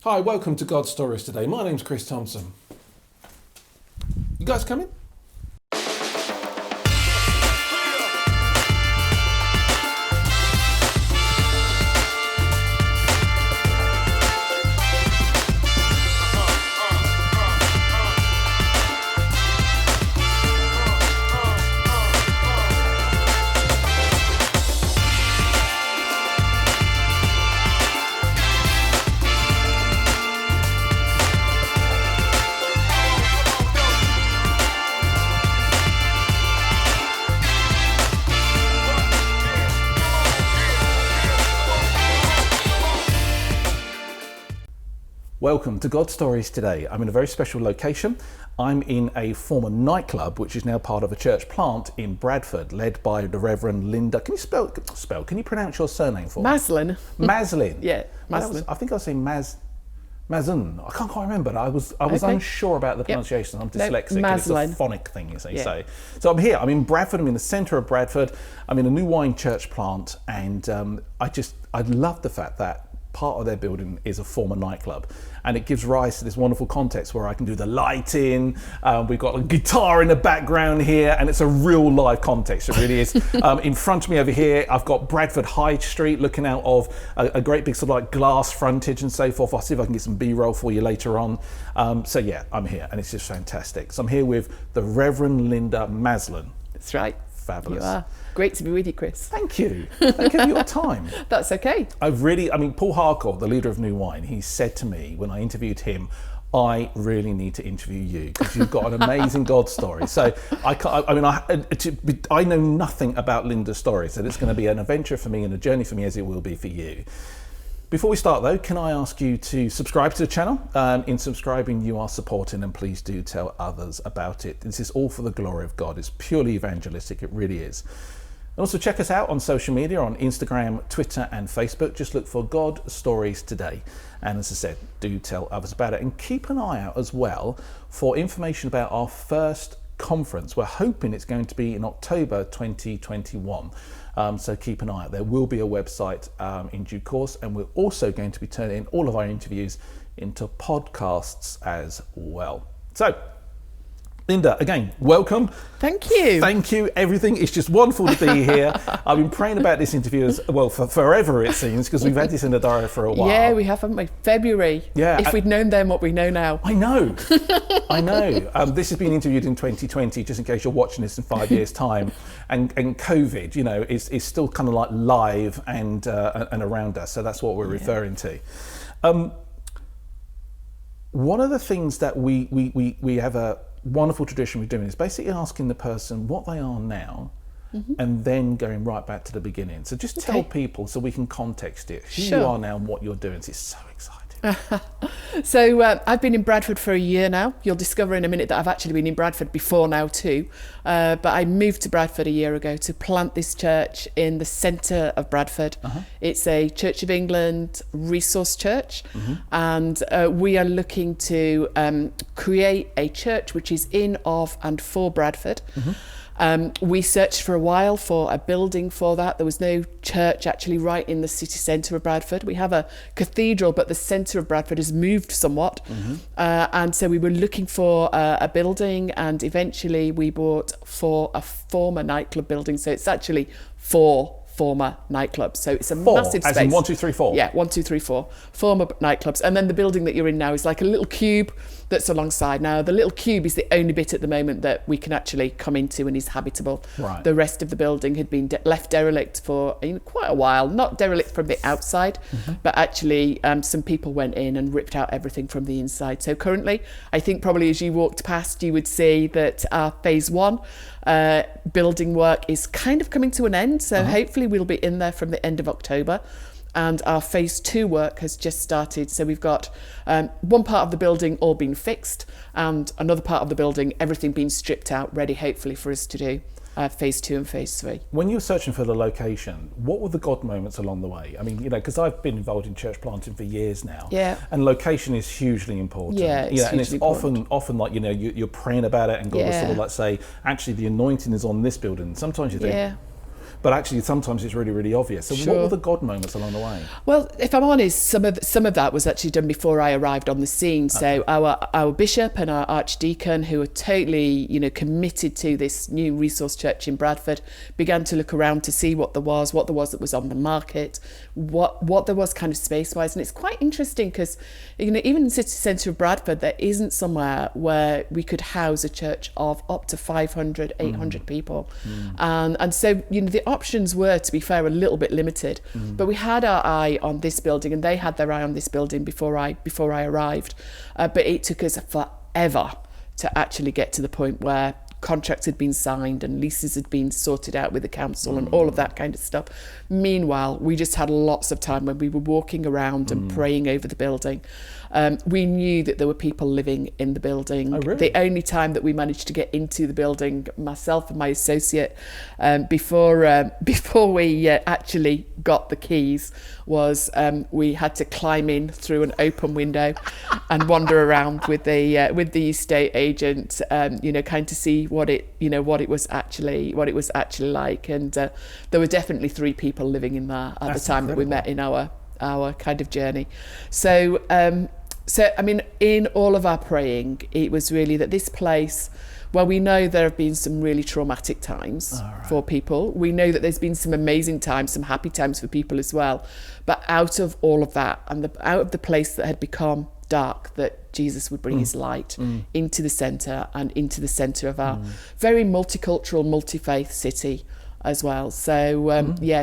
Hi, welcome to God Stories today. My name's Chris Thompson. You guys coming? Welcome to God Stories today. I'm in a very special location. I'm in a former nightclub, which is now part of a church plant in Bradford, led by the Reverend Linda. Can you can you pronounce your surname for me? Maslen. Maslen. Yeah, Maslen. I think I was saying Mazun. I can't quite remember. I was unsure about the pronunciation. I'm dyslexic. And it's a phonic thing, as they say. So I'm here. I'm in Bradford. I'm in the centre of Bradford. I'm in a new wine church plant, and I love the fact that part of their building is a former nightclub, and it gives rise to this wonderful context where I can do the lighting. We've got a guitar in the background here, and it's a real live context. It really is. In front of me over here, I've got Bradford High Street looking out of a great big sort of like glass frontage and so forth. I'll see if I can get some B-roll for you later on. So yeah, I'm here, and it's just fantastic. So I'm here with the Reverend Linda Maslen. That's right. Fabulous. You are. Great to be with you, Chris. Thank you. Thank you for your time. That's okay. Paul Harcourt, the leader of New Wine, he said to me when I interviewed him, I really need to interview you because you've got an amazing God story. So I know nothing about Linda's story, so it's going to be an adventure for me and a journey for me as it will be for you. Before we start though, can I ask you to subscribe to the channel? In subscribing, you are supporting, and please do tell others about it. This is all for the glory of God. It's purely evangelistic, it really is. And also check us out on social media, on Instagram, Twitter and Facebook. Just look for God Stories Today. And as I said, do tell others about it. And keep an eye out as well for information about our first conference. We're hoping it's going to be in October 2021. So keep an eye out. There will be a website in due course, and we're also going to be turning all of our interviews into podcasts as well. So, Linda, again, welcome. Thank you. Thank you. Everything. It's just wonderful to be here. I've been praying about this interview for forever, it seems, because we've had this in the diary for a while. Yeah, we have, haven't we? February. Yeah. If we'd known then what we know now. I know. I know. This has been interviewed in 2020, just in case you're watching this in 5 years' time. And COVID, you know, is still kind of like live and around us. So that's what we're referring to. One of the things that we have a wonderful tradition we're doing is basically asking the person what they are now, and then going right back to the beginning. So just tell people so we can context it, who you are now and what you're doing. It's so exciting. So I've been in Bradford for a year now. You'll discover in a minute that I've actually been in Bradford before now too. But I moved to Bradford a year ago to plant this church in the centre of Bradford. It's a Church of England resource church, and we are looking to create a church which is in, of and for Bradford. We searched for a while for a building for that. There was no church actually right in the city centre of Bradford. We have a cathedral, but the centre of Bradford has moved somewhat. And so we were looking for a building, and eventually we bought for a former nightclub building. So it's actually 4 former nightclubs. So it's a massive space. As in 1, 2, 3, 4? Yeah, 1, 2, 3, 4. Former nightclubs. And then the building that you're in now is like a little cube that's alongside. Now, the little cube is the only bit at the moment that we can actually come into and is habitable. Right. The rest of the building had been left derelict for quite a while. Not derelict from the outside, but actually some people went in and ripped out everything from the inside. So currently, I think probably as you walked past, you would see that our phase 1 building work is kind of coming to an end. So hopefully we'll be in there from the end of October. And our phase 2 work has just started. So we've got one part of the building all been fixed, and another part of the building, everything being stripped out, ready hopefully for us to do phase 2 and phase 3. When you were searching for the location, what were the God moments along the way? I mean, you know, because I've been involved in church planting for years now. Yeah. And location is hugely important. Yeah, it's and it's hugely important. often like, you know, you're praying about it, and God will sort of like say, actually the anointing is on this building. Sometimes you think, but actually sometimes it's really, really obvious. So what were the God moments along the way? Well, if I'm honest, some of that was actually done before I arrived on the scene. So our bishop and our archdeacon, who were totally, committed to this new resource church in Bradford, began to look around to see what there was that was on the market, what there was kind of space-wise. And it's quite interesting because, even in the city centre of Bradford, there isn't somewhere where we could house a church of up to 500, 800 people. And so, the options were, to be fair, a little bit limited. But we had our eye on this building, and they had their eye on this building before I arrived. But it took us forever to actually get to the point where contracts had been signed and leases had been sorted out with the council and all of that kind of stuff. Meanwhile, we just had lots of time when we were walking around and praying over the building. We knew that there were people living in the building. Oh, really? The only time that we managed to get into the building, myself and my associate, before we actually got the keys, was we had to climb in through an open window and wander around with the estate agent, kind to see what it was actually like. And there were definitely 3 people living in there at the time that we met in our kind of journey. So I mean, in all of our praying, it was really that this place, well, we know there have been some really traumatic times for people. We know that there's been some amazing times, some happy times for people as well. But out of all of that, and out of the place that had become dark, that Jesus would bring his light into the centre and into the centre of our very multicultural, multi-faith city as well. So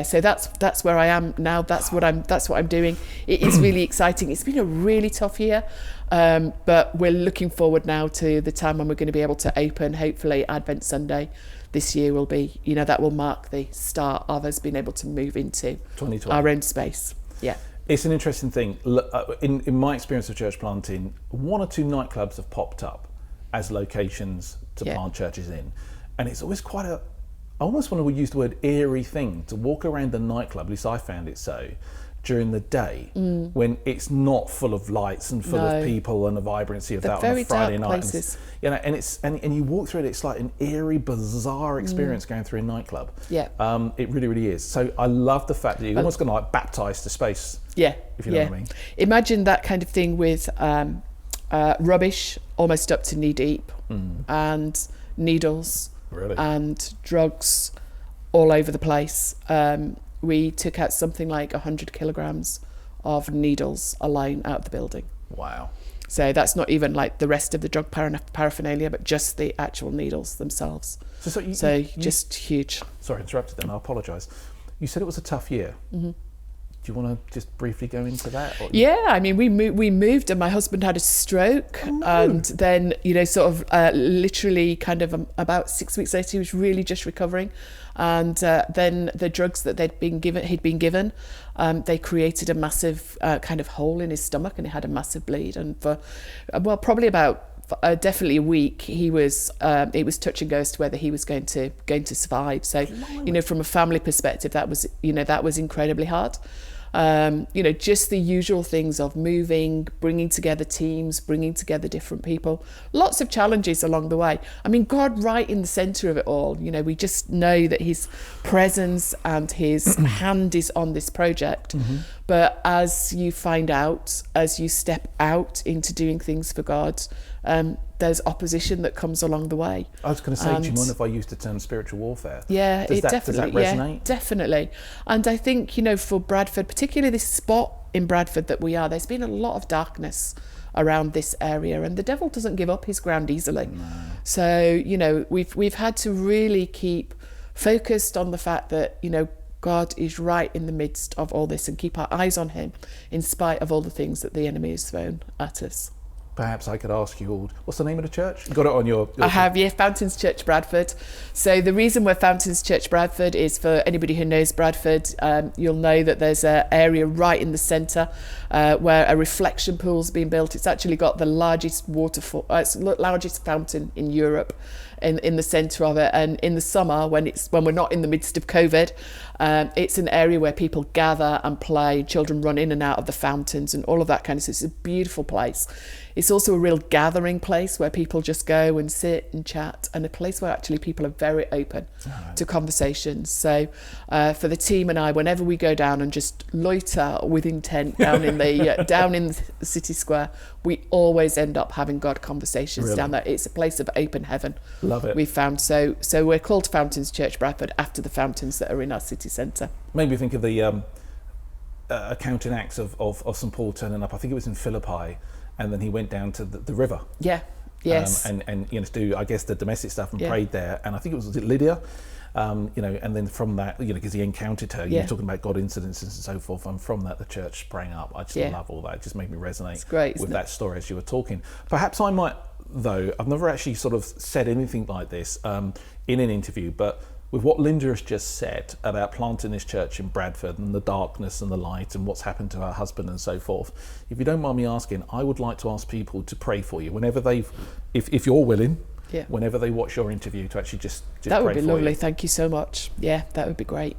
so that's where I am now. That's what I'm doing. It is really exciting. It's been a really tough year, but we're looking forward now to the time when we're going to be able to open. Hopefully Advent Sunday this year will be, that will mark the start of us being able to move into 2020. our own space. Yeah. It's an interesting thing. In my experience of church planting, 1 or 2 nightclubs have popped up as locations to plant churches in, and it's always quite I almost want to use the word eerie thing to walk around the nightclub, at least I found it so, during the day when it's not full of lights and full of people and the vibrancy of that on a Friday night. Places. And you walk through it, it's like an eerie, bizarre experience going through a nightclub. Yeah. It really, really is. So I love the fact that you're almost going to baptise to space. Yeah. If you know what I mean. Imagine that kind of thing with rubbish almost up to knee deep and needles. Really? And drugs all over the place. We took out something like 100 kilograms of needles alone out of the building. Wow. So that's not even like the rest of the drug paraphernalia, but just the actual needles themselves. So just huge. Sorry, interrupted then. I apologise. You said it was a tough year. Do you want to just briefly go into that? Yeah, I mean, we moved, and my husband had a stroke, and then literally kind of about 6 weeks later, he was really just recovering, and then the drugs that he'd been given, they created a massive kind of hole in his stomach, and he had a massive bleed, and for probably about definitely a week, it was touch and go as to whether he was going to survive. So, from a family perspective, that was incredibly hard. Just the usual things of moving, bringing together teams, bringing together different people. Lots of challenges along the way. I mean, God right in the centre of it all. We just know that his presence and his hand is on this project. But as you find out, as you step out into doing things for God, there's opposition that comes along the way. I was going to say, do you mind if I used the term spiritual warfare? Yeah, does that resonate? Yeah, definitely. And I think, for Bradford, particularly this spot in Bradford that we are, there's been a lot of darkness around this area, and the devil doesn't give up his ground easily. No. So, we've had to really keep focused on the fact that, God is right in the midst of all this, and keep our eyes on him in spite of all the things that the enemy has thrown at us. Perhaps I could ask you all, what's the name of the church? You got it on your I have, yeah, Fountains Church Bradford. So the reason we're Fountains Church Bradford is, for anybody who knows Bradford, you'll know that there's an area right in the centre where a reflection pool's been built. It's actually got the largest largest fountain in Europe in the centre of it. And in the summer, when we're not in the midst of COVID, It's an area where people gather and play. Children run in and out of the fountains and all of that kind of stuff. It's a beautiful place. It's also a real gathering place where people just go and sit and chat, and a place where actually people are very open to conversations. So for the team and I, whenever we go down and just loiter with intent down in the down in the city square, we always end up having God conversations down there. It's a place of open heaven. Love it. We've found. So we're called Fountains Church Bradford after the fountains that are in our city centre. Made me think of the accounting acts of St Paul turning up. I think it was in Philippi, and then he went down to the river. Yeah. Yes. And to do, I guess, the domestic stuff and prayed there. And I think was it Lydia? And then from that, because he encountered her, you're talking about God incidences and so forth, and from that the church sprang up. I just love all that. It just made me resonate with that story as you were talking. Perhaps I might, though, I've never actually sort of said anything like this in an interview, but with what Linda has just said about planting this church in Bradford and the darkness and the light and what's happened to her husband and so forth, if you don't mind me asking, I would like to ask people to pray for you whenever if you're willing, whenever they watch your interview, to actually just that would pray be for lovely. you. Thank you so much. Yeah, that would be great.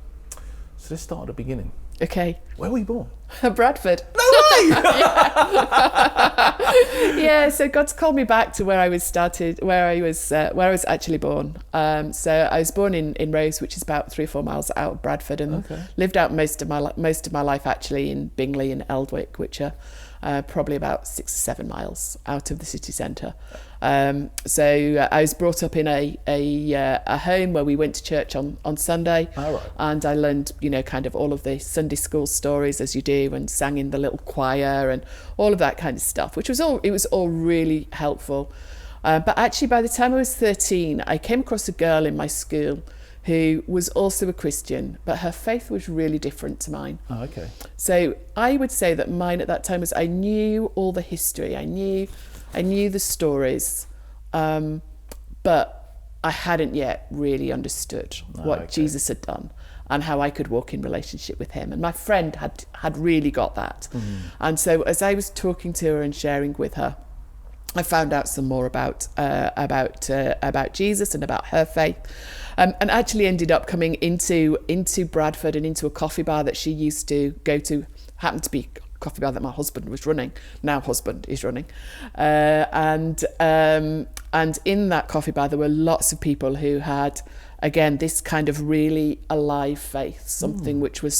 So let's start at the beginning. Okay. Where were you born? Bradford. No way! Yeah, so God's called me back to where I was actually born. So I was born in Rose, which is about 3 or 4 miles out of Bradford, and lived out most of my life actually in Bingley and Eldwick, which are probably about 6 or 7 miles out of the city centre. So I was brought up in a home where we went to church on Sunday, and I learned kind of all of the Sunday school stories as you do, and sang in the little choir and all of that kind of stuff, which was all really helpful. But actually, by the time I was 13, I came across a girl in my school who was also a Christian, but her faith was really different to mine. Oh, okay. So I would say that mine at that time was, I knew all the history, I knew the stories, but I hadn't yet really understood what Jesus had done and how I could walk in relationship with him. And my friend had really got that. And so as I was talking to her and sharing with her, I found out some more about Jesus and about her faith, and actually ended up coming into Bradford and into a coffee bar that she used to go to. Happened to be a coffee bar that my husband was running. Now husband is running, and in that coffee bar there were lots of people who had, again, this kind of really alive faith, something which was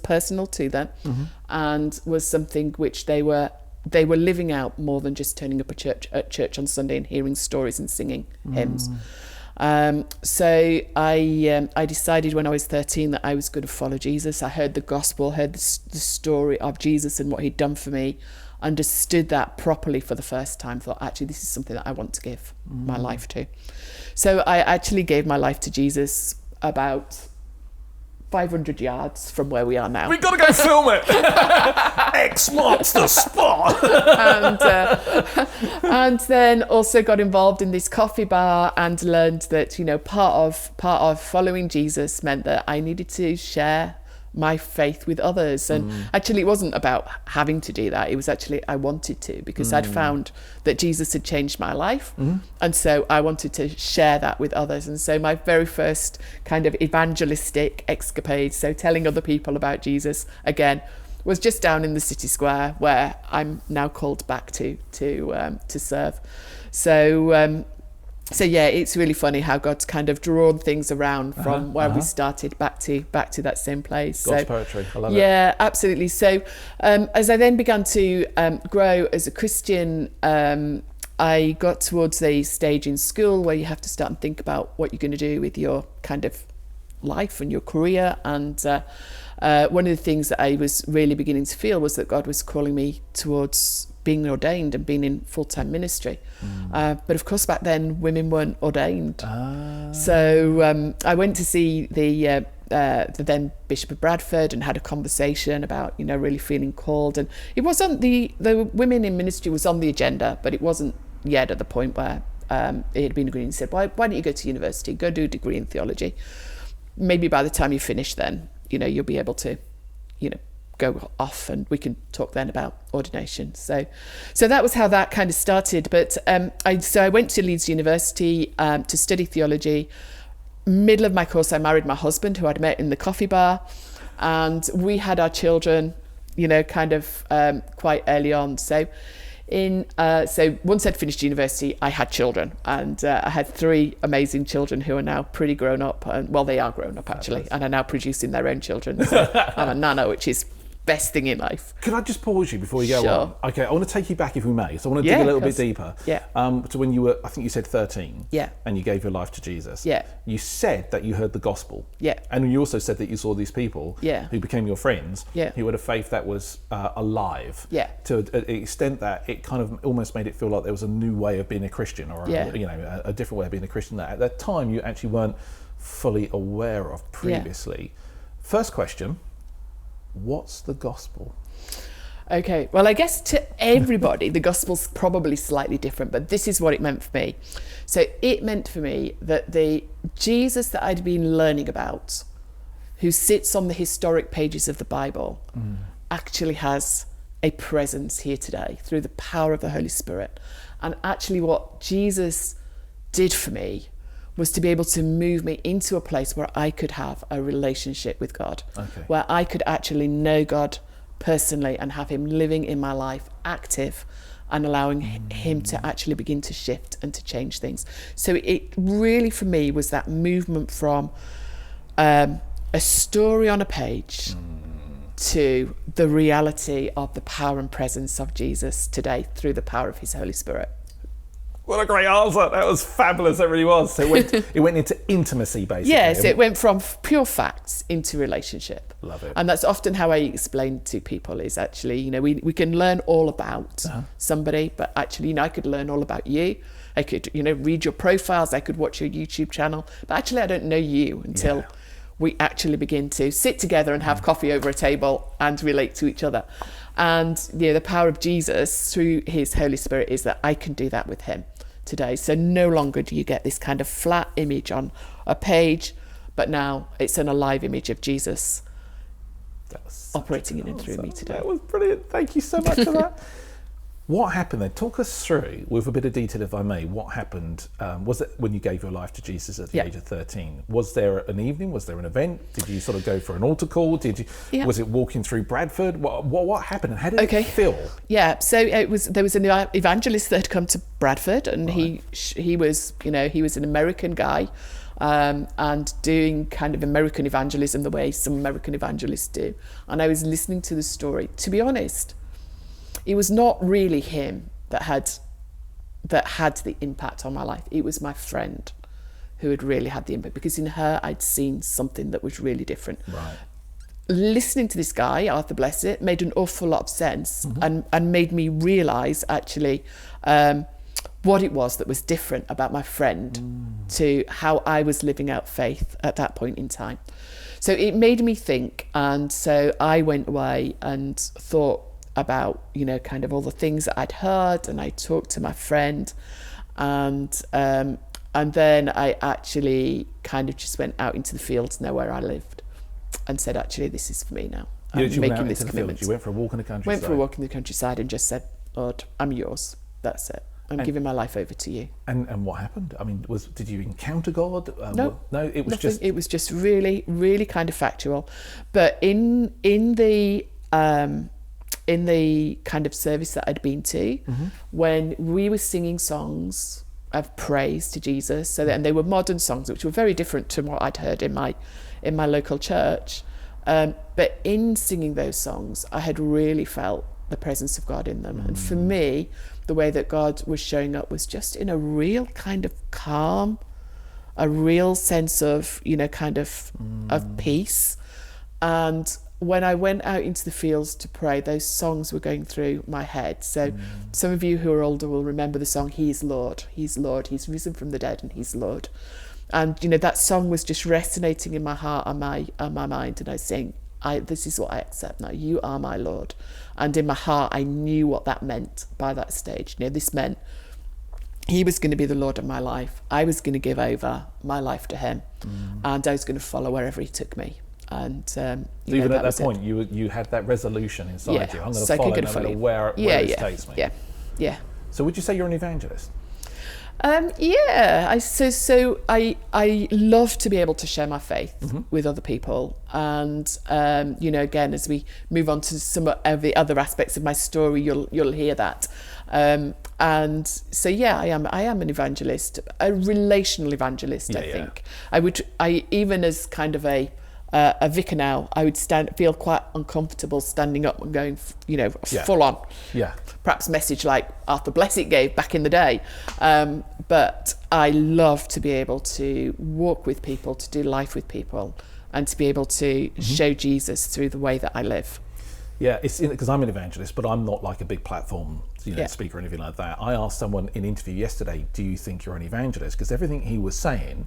personal to them, and was something which they were living out more than just turning up at church on Sunday and hearing stories and singing hymns. So I decided when I was 13 that I was going to follow Jesus. I heard the gospel, heard the story of Jesus and what he'd done for me, understood that properly for the first time, thought, actually, this is something that I want to give my life to. So I actually gave my life to Jesus about 500 yards from where we are now. We've got to go film it. X marks the spot. And then also got involved in this coffee bar and learned that part of following Jesus meant that I needed to share my faith with others. And actually it wasn't about having to do that, it was actually I wanted to, because I'd found that Jesus had changed my life, and so I wanted to share that with others. And so my very first kind of evangelistic escapade, so telling other people about Jesus, again, was just down in the city square where I'm now called back to serve. So yeah, it's really funny how God's kind of drawn things around from where we started back to that same place. God's poetry, I love it. Yeah, absolutely. So as I then began to grow as a Christian, I got towards a stage in school where you have to start and think about what you're going to do with your kind of life and your career. And one of the things that I was really beginning to feel was that God was calling me towards being ordained and being in full-time ministry. But of course back then women weren't ordained. So I went to see the then Bishop of Bradford and had a conversation about really feeling called, and it wasn't the women in ministry was on the agenda, but it wasn't yet at the point where it had been agreed. He said, why don't you go to university, go do a degree in theology, maybe by the time you finish then you'll be able to go off and we can talk then about ordination. So that was how that kind of started. But I went to Leeds University to study theology, middle of my course, I married my husband, who I'd met in the coffee bar, and we had our children, kind of quite early on. So once I'd finished university, I had children, and I had 3 amazing children who are now pretty grown up. And well, they are grown up actually, and are now producing their own children. So I'm a nana, which is best thing in life. Can I just pause you before you go Sure. on? Okay, I want to take you back if we may. So I want to dig a little bit deeper. Yeah. To when you were, I think you said 13. Yeah. And you gave your life to Jesus. Yeah. You said that you heard the gospel. Yeah. And you also said that you saw these people Yeah. who became your friends. Yeah. Who had a faith that was alive. Yeah. To an extent that it kind of almost made it feel like there was a new way of being a Christian, or a different way of being a Christian that at that time you actually weren't fully aware of previously. First question, what's the gospel? Okay, well, I guess to everybody, the gospel's probably slightly different, but this is what it meant for me. So it meant for me that the Jesus that I'd been learning about, who sits on the historic pages of the Bible, actually has a presence here today through the power of the Holy Spirit. And actually what Jesus did for me was to be able to move me into a place where I could have a relationship with God, where I could actually know God personally and have him living in my life, active, and allowing him to actually begin to shift and to change things. So it really, for me, was that movement from a story on a page to the reality of the power and presence of Jesus today through the power of his Holy Spirit. What a great answer. That was fabulous. It really was. So it went into intimacy, basically. Yes, it went from pure facts into relationship. Love it. And that's often how I explain to people is actually, we can learn all about somebody, but actually, I could learn all about you. I could, read your profiles. I could watch your YouTube channel. But actually, I don't know you until we actually begin to sit together and have coffee over a table and relate to each other. And the power of Jesus through his Holy Spirit is that I can do that with him today. So no longer do you get this kind of flat image on a page, but now it's an alive image of Jesus operating in and through me today. That was brilliant. Thank you so much for that. What happened then? Talk us through, with a bit of detail if I may, what happened, was it when you gave your life to Jesus at the age of 13? Was there an evening? Was there an event? Did you sort of go for an altar call? Was it walking through Bradford? What happened and how did it feel? Yeah, so there was an evangelist that had come to Bradford, and he was, he was an American guy, and doing kind of American evangelism the way some American evangelists do. And I was listening to the story. To be honest, it was not really him that had the impact on my life. It was my friend who had really had the impact, because in her I'd seen something that was really different. Right. Listening to this guy, Arthur Blessed, made an awful lot of sense, and made me realise actually what it was that was different about my friend to how I was living out faith at that point in time. So it made me think, and so I went away and thought about, kind of all the things that I'd heard, and I talked to my friend, and then I actually kind of just went out into the fields near where I lived and said, actually, this is for me now. I'm making this commitment. You went for a walk in the countryside? Went for a walk in the countryside and just said, Lord, I'm yours. That's it. I'm giving my life over to you. And what happened? I mean, did you encounter God? No, it was nothing. just... It was just really, really kind of factual. But in the kind of service that I'd been to, when we were singing songs of praise to Jesus, and they were modern songs which were very different to what I'd heard in my local church, but in singing those songs I had really felt the presence of God in them. And for me, the way that God was showing up was just in a real kind of calm, a real sense of of peace. And when I went out into the fields to pray, those songs were going through my head. So some of you who are older will remember the song, He is Lord, He's Lord, He's risen from the dead and He's Lord. And, that song was just resonating in my heart and my mind. And I was saying, this is what I accept now. You are my Lord. And in my heart, I knew what that meant by that stage. This meant He was going to be the Lord of my life. I was going to give over my life to Him. And I was going to follow wherever He took me. And even at that point, you had that resolution inside you. I'm going to follow no matter where it takes me. Yeah. So would you say you're an evangelist? I love to be able to share my faith with other people, and again, as we move on to some of the other aspects of my story, you'll hear that. And so I am an evangelist, a relational evangelist. I think I even as kind of a vicar now, I would feel quite uncomfortable standing up and going, full on. Yeah. Perhaps message like Arthur Blessitt gave back in the day. But I love to be able to walk with people, to do life with people, and to be able to show Jesus through the way that I live. Yeah, it's because I'm an evangelist, but I'm not like a big platform speaker or anything like that. I asked someone in an interview yesterday, do you think you're an evangelist? Because everything he was saying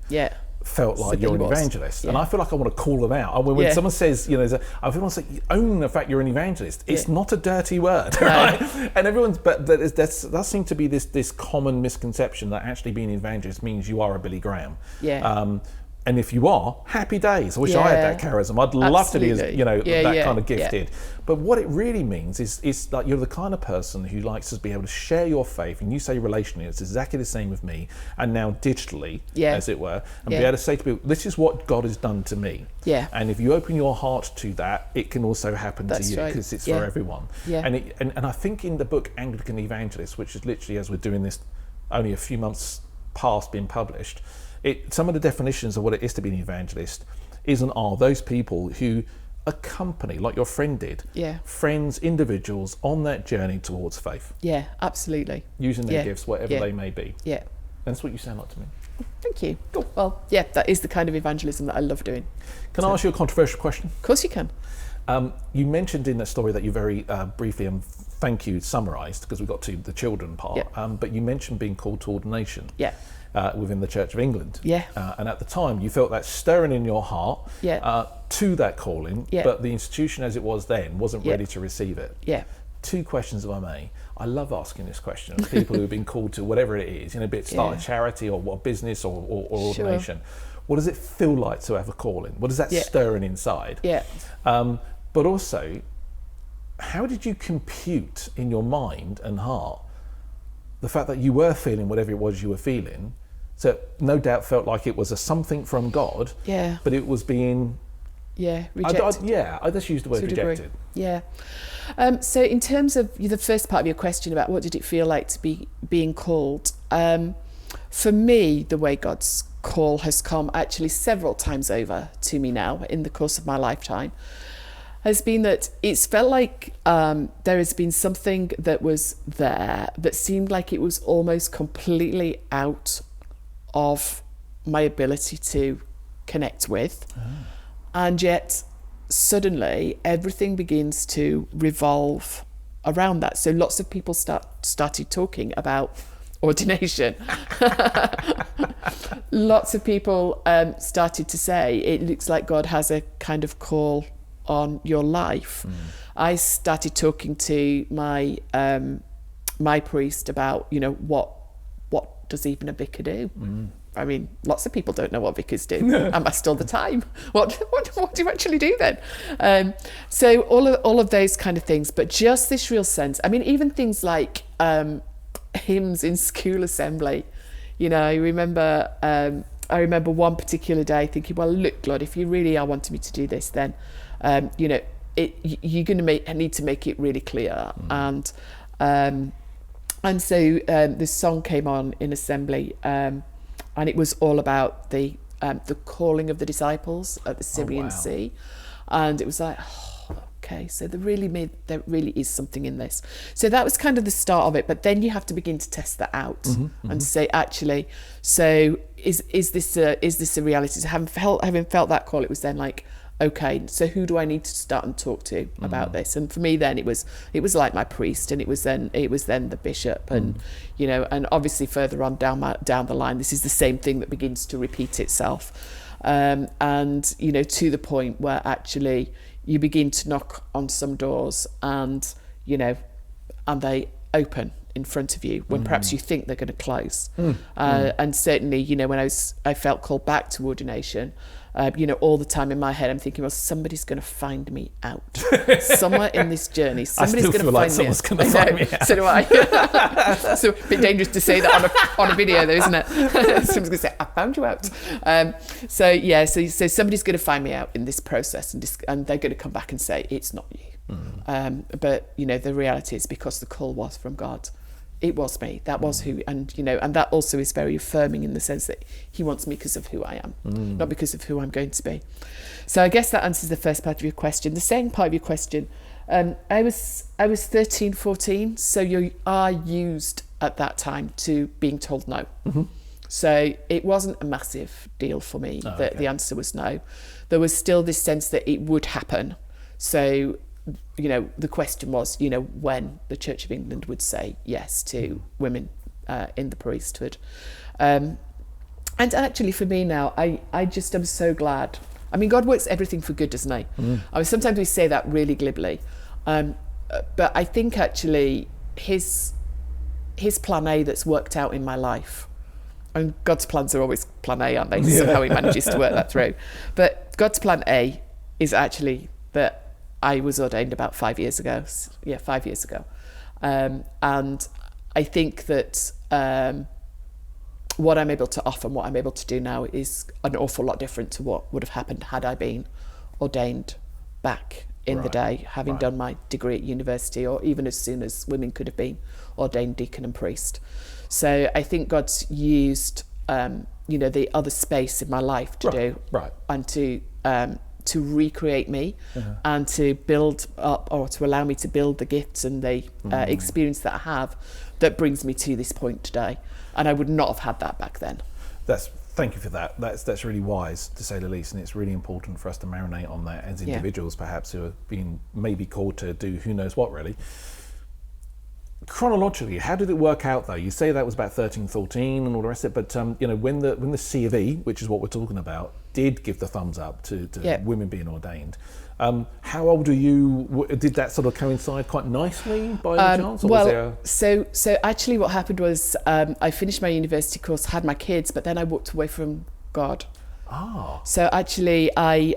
felt like you're an evangelist. And I feel like I want to call them out. When someone says, I feel like own the fact you're an evangelist. It's not a dirty word, right? And that does seem to be this common misconception that actually being an evangelist means you are a Billy Graham. Yeah. And if you are, happy days. I wish I had that charisma. I'd love to be as, that kind of gifted. But what it really means is like you're the kind of person who likes to be able to share your faith, and you say relationally, it's exactly the same with me, and now digitally, as it were, and be able to say to people, this is what God has done to me. Yeah. And if you open your heart to that, it can also happen to you, because it's for everyone. Yeah. And I think in the book Anglican Evangelist, which is literally, as we're doing this, only a few months past being published, some of the definitions of what it is to be an evangelist are those people who accompany, like your friend did, friends, individuals on that journey towards faith. Yeah, absolutely. Using their gifts, whatever they may be. Yeah. That's what you sound like to me. Thank you. Cool. Well, that is the kind of evangelism that I love doing. Can I ask you a controversial question? Of course you can. You mentioned in that story that you very briefly, and thank you, summarised, because we got to the children part, but you mentioned being called to ordination. Yeah. Within the Church of England. Yeah. And at the time, you felt that stirring in your heart to that calling, but the institution as it was then wasn't ready to receive it. Yeah. 2 questions, if I may. I love asking this question of people who've been called to whatever it is, be it start a charity or what business or ordination. What does it feel like to have a calling? What is that stirring inside? Yeah. But also, how did you compute in your mind and heart the fact that you were feeling whatever it was you were feeling? So no doubt felt like it was a something from God, but it was being rejected. I just used the word rejected. Yeah. So in terms of the first part of your question about what did it feel like to be being called, for me, the way God's call has come actually several times over to me now in the course of my lifetime has been that it's felt like there has been something that was there that seemed like it was almost completely out of my ability to connect with. And yet suddenly everything begins to revolve around that. So lots of people started talking about ordination. Lots of people started to say, it looks like God has a kind of call on your life. I started talking to my my priest about what does even a vicar do. I mean, lots of people don't know what vicars do. Am I still the time? What do you actually do then? So all of those kind of things, but just this real sense. I mean, even things like hymns in school assembly. I remember one particular day thinking, well, look, Lord, if you really are wanting me to do this, then you're going to need to make it really clear. And so this song came on in assembly, and it was all about the calling of the disciples at the Syrian Sea, and it was like, okay, so there really is something in this. So that was kind of the start of it, but then you have to begin to test that out and say, actually, so is this a reality? So having felt that call, it was then like, okay, so who do I need to start and talk to about this? And for me, then it was like my priest, and it was then the bishop, and and obviously further on down the line, this is the same thing that begins to repeat itself, and to the point where actually you begin to knock on some doors, and and they open in front of you when perhaps you think they're going to close. And certainly, when I felt called back to ordination. all the time in my head, I'm thinking, well, somebody's going to find me out. Somewhere in this journey, somebody's going to find me out. Someone's going to find me out. So do I. So a bit dangerous to say that on a video, though, isn't it? Someone's going to say, I found you out. So somebody's going to find me out in this process, and they're going to come back and say, it's not you. But, the reality is, because the call was from God, it was me. That was who, and that also is very affirming in the sense that he wants me because of who I am, not because of who I'm going to be. So I guess that answers the first part of your question. The second part of your question, I was 13, 14, so you are used at that time to being told no. So it wasn't a massive deal for me that the answer was no. There was still this sense that it would happen. So the question was, when the Church of England would say yes to women in the priesthood. And actually for me now, I just am so glad. I mean, God works everything for good, doesn't he? I mean, sometimes we say that really glibly. But I think actually his plan A that's worked out in my life, and God's plans are always plan A, aren't they? Yeah. Somehow he manages to work that through. But God's plan A is actually that I was ordained about 5 years ago. 5 years ago. And I think that what I'm able to offer and what I'm able to do now is an awful lot different to what would have happened had I been ordained back in the day, having done my degree at university, or even as soon as women could have been ordained deacon and priest. So I think God's used, the other space in my life to do, and to recreate me and to build up, or to allow me to build the gifts and the experience that I have that brings me to this point today. And I would not have had that back then. Thank you for that. That's really wise, to say the least, and it's really important for us to marinate on that as individuals, perhaps, who have been maybe called to do who knows what, really. Chronologically, how did it work out, though? You say that was about 13, 14 and all the rest of it, but when the C of E, which is what we're talking about, did give the thumbs up to women being ordained, how old are you? Did that sort of coincide quite nicely by any chance? Or so actually what happened was I finished my university course, had my kids, but then I walked away from God. So actually I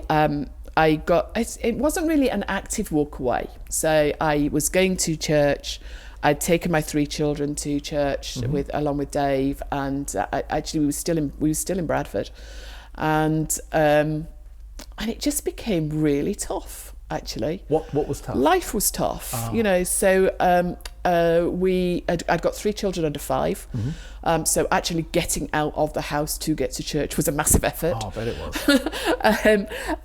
got, it wasn't really an active walk away. So I was going to church. I'd taken my 3 children to church along with Dave, and actually we were still in Bradford, and it just became really tough. Actually, what was tough? Life was tough, So I'd got 3 children under 5, so actually getting out of the house to get to church was a massive effort. I bet it was.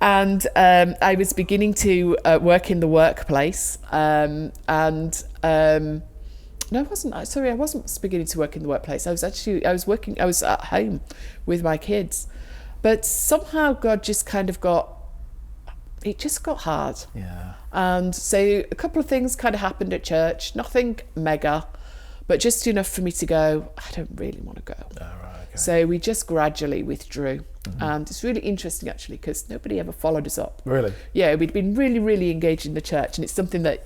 And I was beginning to work in the workplace, no, I wasn't. Sorry, I wasn't beginning to work in the workplace. I was at home with my kids, but somehow God just kind of it just got hard. Yeah. And so a couple of things kind of happened at church, nothing mega, but just enough for me to go, I don't really want to go. So we just gradually withdrew. And it's really interesting, actually, because nobody ever followed us up. Really? Yeah, we'd been really, really engaged in the church. And it's something that,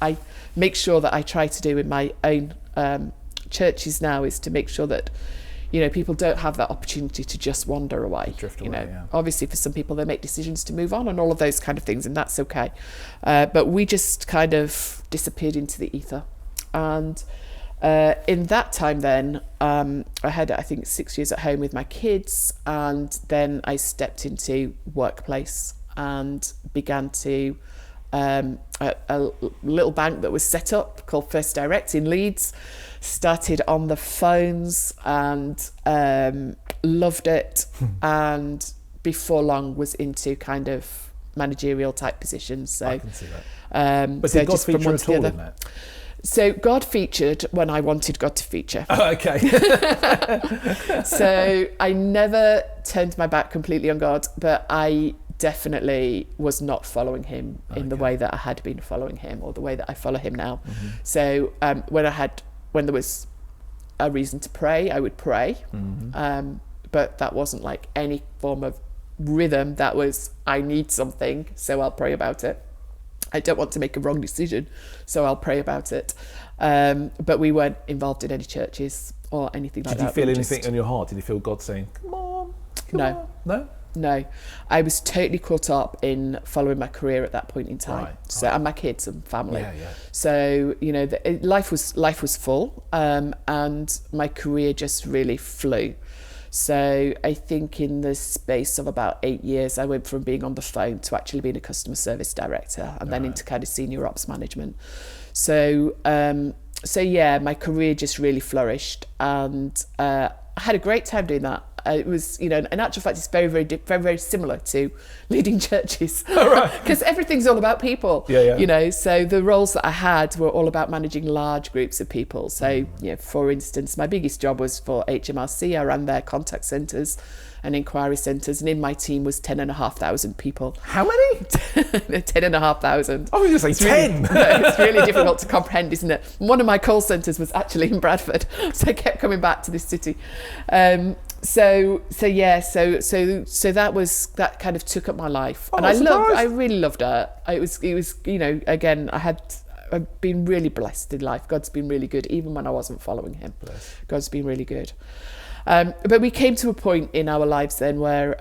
I make sure that I try to do in my own churches now, is to make sure that, people don't have that opportunity to just wander away. Drift away, Obviously, for some people, they make decisions to move on and all of those kind of things, and that's okay. But we just kind of disappeared into the ether. And in that time then, I had, I think, 6 years at home with my kids, and then I stepped into workplace and began to a little bank that was set up called First Direct in Leeds. Started on the phones and loved it, and before long was into kind of managerial type positions. So I can see that. But did God feature at all in that? So God featured when I wanted God to feature. Oh, okay. So I never turned my back completely on God, but I definitely was not following him in the way that I had been following him, or the way that I follow him now. So when there was a reason to pray, I would pray. But that wasn't like any form of rhythm. That was, I need something, so I'll pray about it. I don't want to make a wrong decision, so I'll pray about it. But we weren't involved in any churches or anything like that. Did you feel anything in your heart? Did you feel God saying, come on? No. No? No, I was totally caught up in following my career at that point in time. Right, So, and my kids and family. Yeah, yeah. So, you know, life was full, and my career just really flew. So I think in the space of about 8 years, I went from being on the phone to actually being a customer service director, and then into kind of senior ops management. So, so yeah, my career just really flourished, and I had a great time doing that. It was, you know, in actual fact, it's very, very similar to leading churches, because everything's all about people. Yeah. You know, so the roles that I had were all about managing large groups of people. So, you know, for instance, my biggest job was for HMRC. I ran their contact centres and inquiry centres, and in my team was 10,500 people. How many? 10,500. I was going to say 10. It's really difficult to comprehend, isn't it? One of my call centres was actually in Bradford, so I kept coming back to this city. So that kind of took up my life, and I really loved it. It was, you know, again, I've been really blessed in life. God's been really good, even when I wasn't following him. Bless. God's been really good. But we came to a point in our lives then where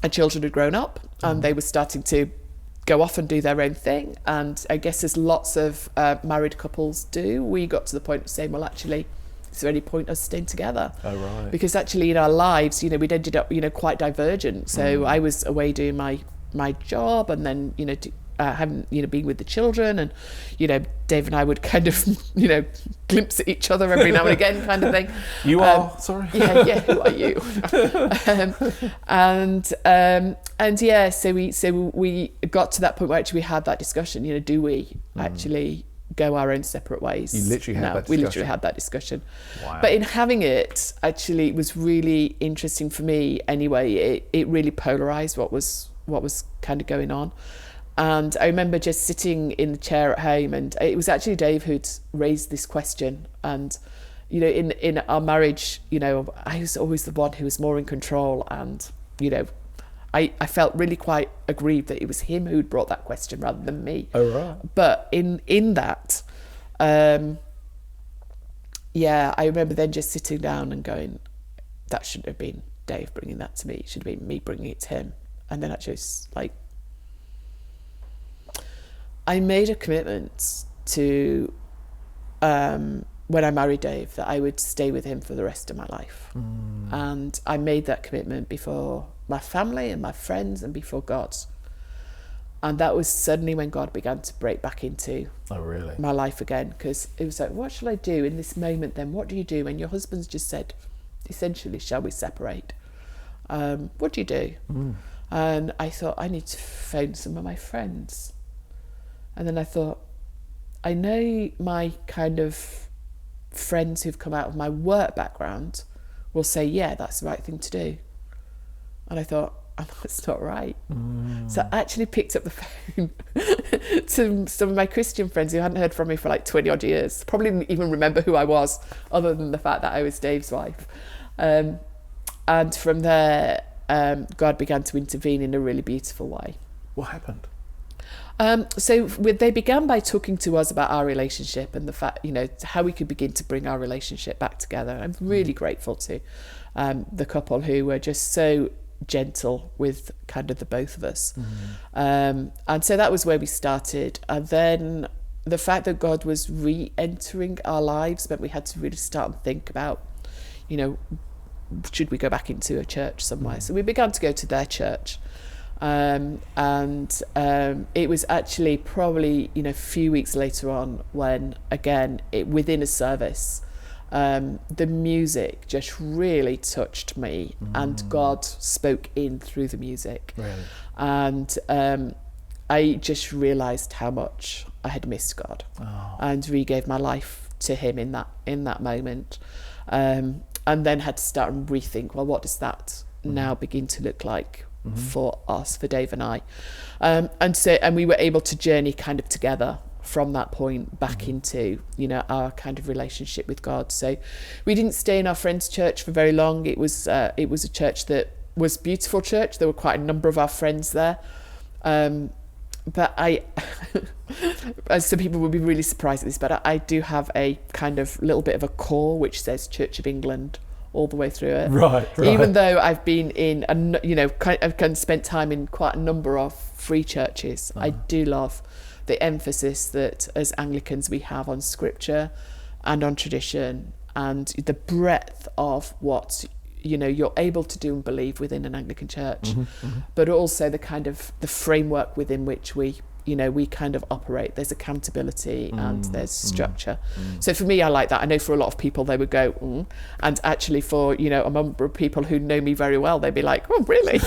our children had grown up, and they were starting to go off and do their own thing. And I guess as lots of married couples do, we got to the point of saying, well, actually, is there any point us staying together? Oh, right. Because actually in our lives, you know, we'd ended up, you know, quite divergent. So I was away doing my job, and then, you know, having, you know, being with the children, and, you know, Dave and I would kind of, you know, glimpse at each other every now and again, kind of thing. You are, sorry. Yeah, who are you? And yeah, so we got to that point where actually we had that discussion, you know, do we actually go our own separate ways? You literally had that discussion. We literally had that discussion. Wow. But in having it, actually, it was really interesting for me anyway. It really polarized what was kind of going on. And I remember just sitting in the chair at home, and it was actually Dave who'd raised this question. And, you know, in our marriage, you know, I was always the one who was more in control, and, you know, I felt really quite aggrieved that it was him who'd brought that question rather than me. Oh, right. But in that, yeah, I remember then just sitting down and going, that shouldn't have been Dave bringing that to me. It should have been me bringing it to him. And then actually, it's like, I made a commitment to, when I married Dave, that I would stay with him for the rest of my life. And I made that commitment before my family and my friends and before God. And that was suddenly when God began to break back into my life again, because it was like, what shall I do in this moment then? What do you do when your husband's just said, essentially, shall we separate? What do you do? And I thought, I need to phone some of my friends. And then I thought, I know my kind of friends who've come out of my work background will say, yeah, that's the right thing to do. And I thought, oh, that's not right. So I actually picked up the phone to some of my Christian friends who hadn't heard from me for like 20 odd years, probably didn't even remember who I was, other than the fact that I was Dave's wife. And from there, God began to intervene in a really beautiful way. What happened? So they began by talking to us about our relationship and the fact, you know, how we could begin to bring our relationship back together. I'm really grateful to the couple who were just so gentle with kind of the both of us. And so that was where we started. And then the fact that God was re-entering our lives meant we had to really start and think about, you know, should we go back into a church somewhere? So we began to go to their church. And it was actually probably, you know, a few weeks later on when, again, within a service, the music just really touched me, and God spoke in through the music. Really? And I just realised how much I had missed God, and re-gave my life to him in that moment, and then had to start and rethink, well, what does that now begin to look like for us, for Dave and I, and we were able to journey kind of together from that point back into, you know, our kind of relationship with God. So we didn't stay in our friend's church for very long. It was a church that was a beautiful church. There were quite a number of our friends there, but some people would be really surprised at this, but I do have a kind of little bit of a core which says Church of England all the way through it. Right. Even though I've been in, I've kind of spent time in quite a number of free churches, I do love the emphasis that as Anglicans we have on scripture and on tradition, and the breadth of what you're able to do and believe within an Anglican church, but also the kind of the framework within which we kind of operate. There's accountability and there's structure. So for me, I like that. I know for a lot of people they would go, and actually for a number of people who know me very well, they'd be like, oh really?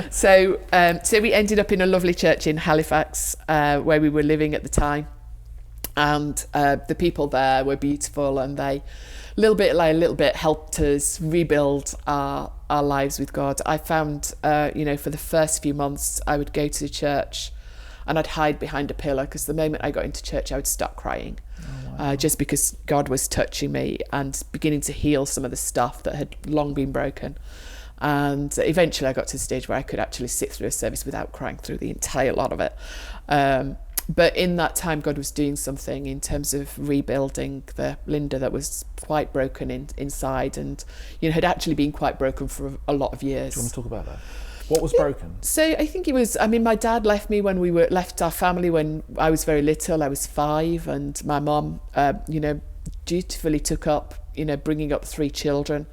So we ended up in a lovely church in Halifax where we were living at the time, and the people there were beautiful, and they a little bit helped us rebuild our lives with God. I found, for the first few months, I would go to church and I'd hide behind a pillar, because the moment I got into church, I would start crying. Oh, wow. Just because God was touching me and beginning to heal some of the stuff that had long been broken. And eventually I got to the stage where I could actually sit through a service without crying through the entire lot of it. But in that time, God was doing something in terms of rebuilding the Linda that was quite broken inside, and had actually been quite broken for a lot of years. Do you want to talk about that? What was broken? So I think it was, my dad left me when we left our family when I was very little. I was 5, and my mum, dutifully took up, bringing up 3 children.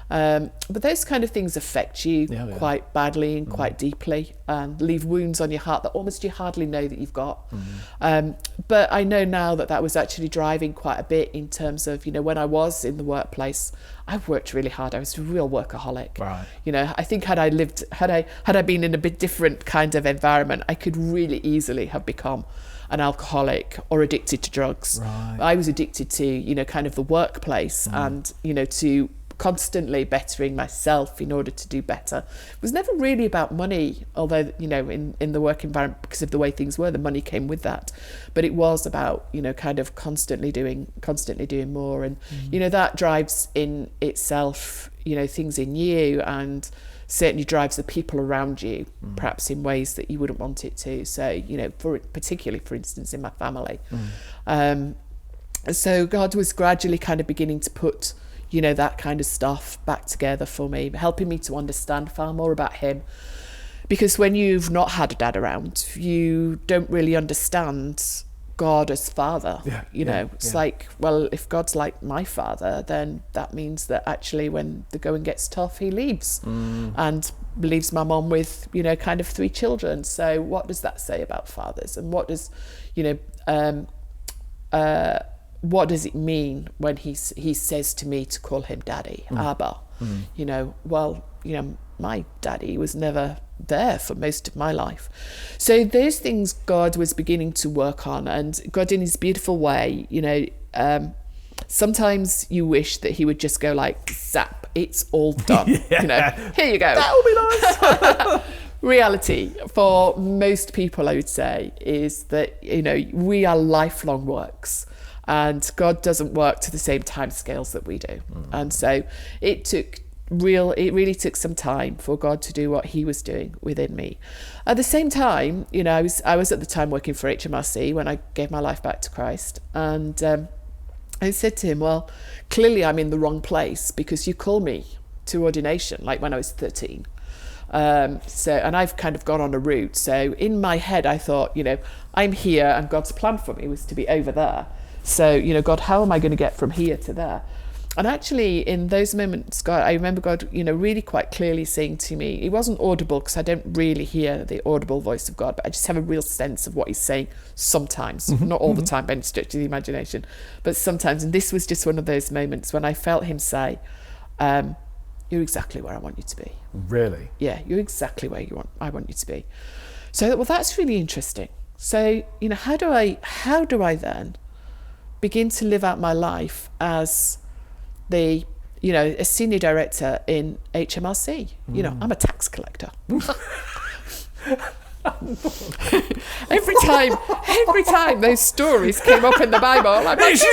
But those kind of things affect you quite badly and quite deeply, and leave wounds on your heart that almost you hardly know that you've got. But I know now that was actually driving quite a bit in terms of, when I was in the workplace, I worked really hard. I was a real workaholic. Right. I think had I been in a bit different kind of environment, I could really easily have become an alcoholic or addicted to drugs. Right. I was addicted to, kind of the workplace and, to constantly bettering myself in order to do better. It was never really about money, although in the work environment, because of the way things were, the money came with that, but it was about kind of constantly doing more, and that drives in itself things in you, and certainly drives the people around you perhaps in ways that you wouldn't want it to. So particularly for instance in my family, so God was gradually kind of beginning to put that kind of stuff back together for me, helping me to understand far more about him. Because when you've not had a dad around, you don't really understand God as father. It's like, well, if God's like my father, then that means that actually when the going gets tough, he leaves and leaves my mom with, kind of 3 children. So what does that say about fathers? And what does, what does it mean when he says to me to call him daddy, Abba? My daddy was never there for most of my life. So those things God was beginning to work on, and God in his beautiful way, sometimes you wish that he would just go like, zap, it's all done. Here you go. That would be nice. Reality for most people, I would say, is that, we are lifelong works. And God doesn't work to the same time scales that we do. And so it really took some time for God to do what he was doing within me. At the same time, I was at the time working for HMRC when I gave my life back to Christ. And I said to him, well, clearly I'm in the wrong place, because you call me to ordination, like when I was 13. And I've kind of gone on a route. So in my head, I thought, I'm here and God's plan for me was to be over there. So, God, how am I going to get from here to there? And actually, in those moments, I remember God, really quite clearly saying to me, it wasn't audible because I don't really hear the audible voice of God, but I just have a real sense of what he's saying sometimes, not all the time by any stretch of the imagination, but sometimes. And this was just one of those moments when I felt him say, you're exactly where I want you to be. Really? Yeah, you're exactly where I want you to be. So, well, that's really interesting. So, how do I then begin to live out my life as a senior director in HMRC? I'm a tax collector. every time those stories came up in the Bible, I'm like, it's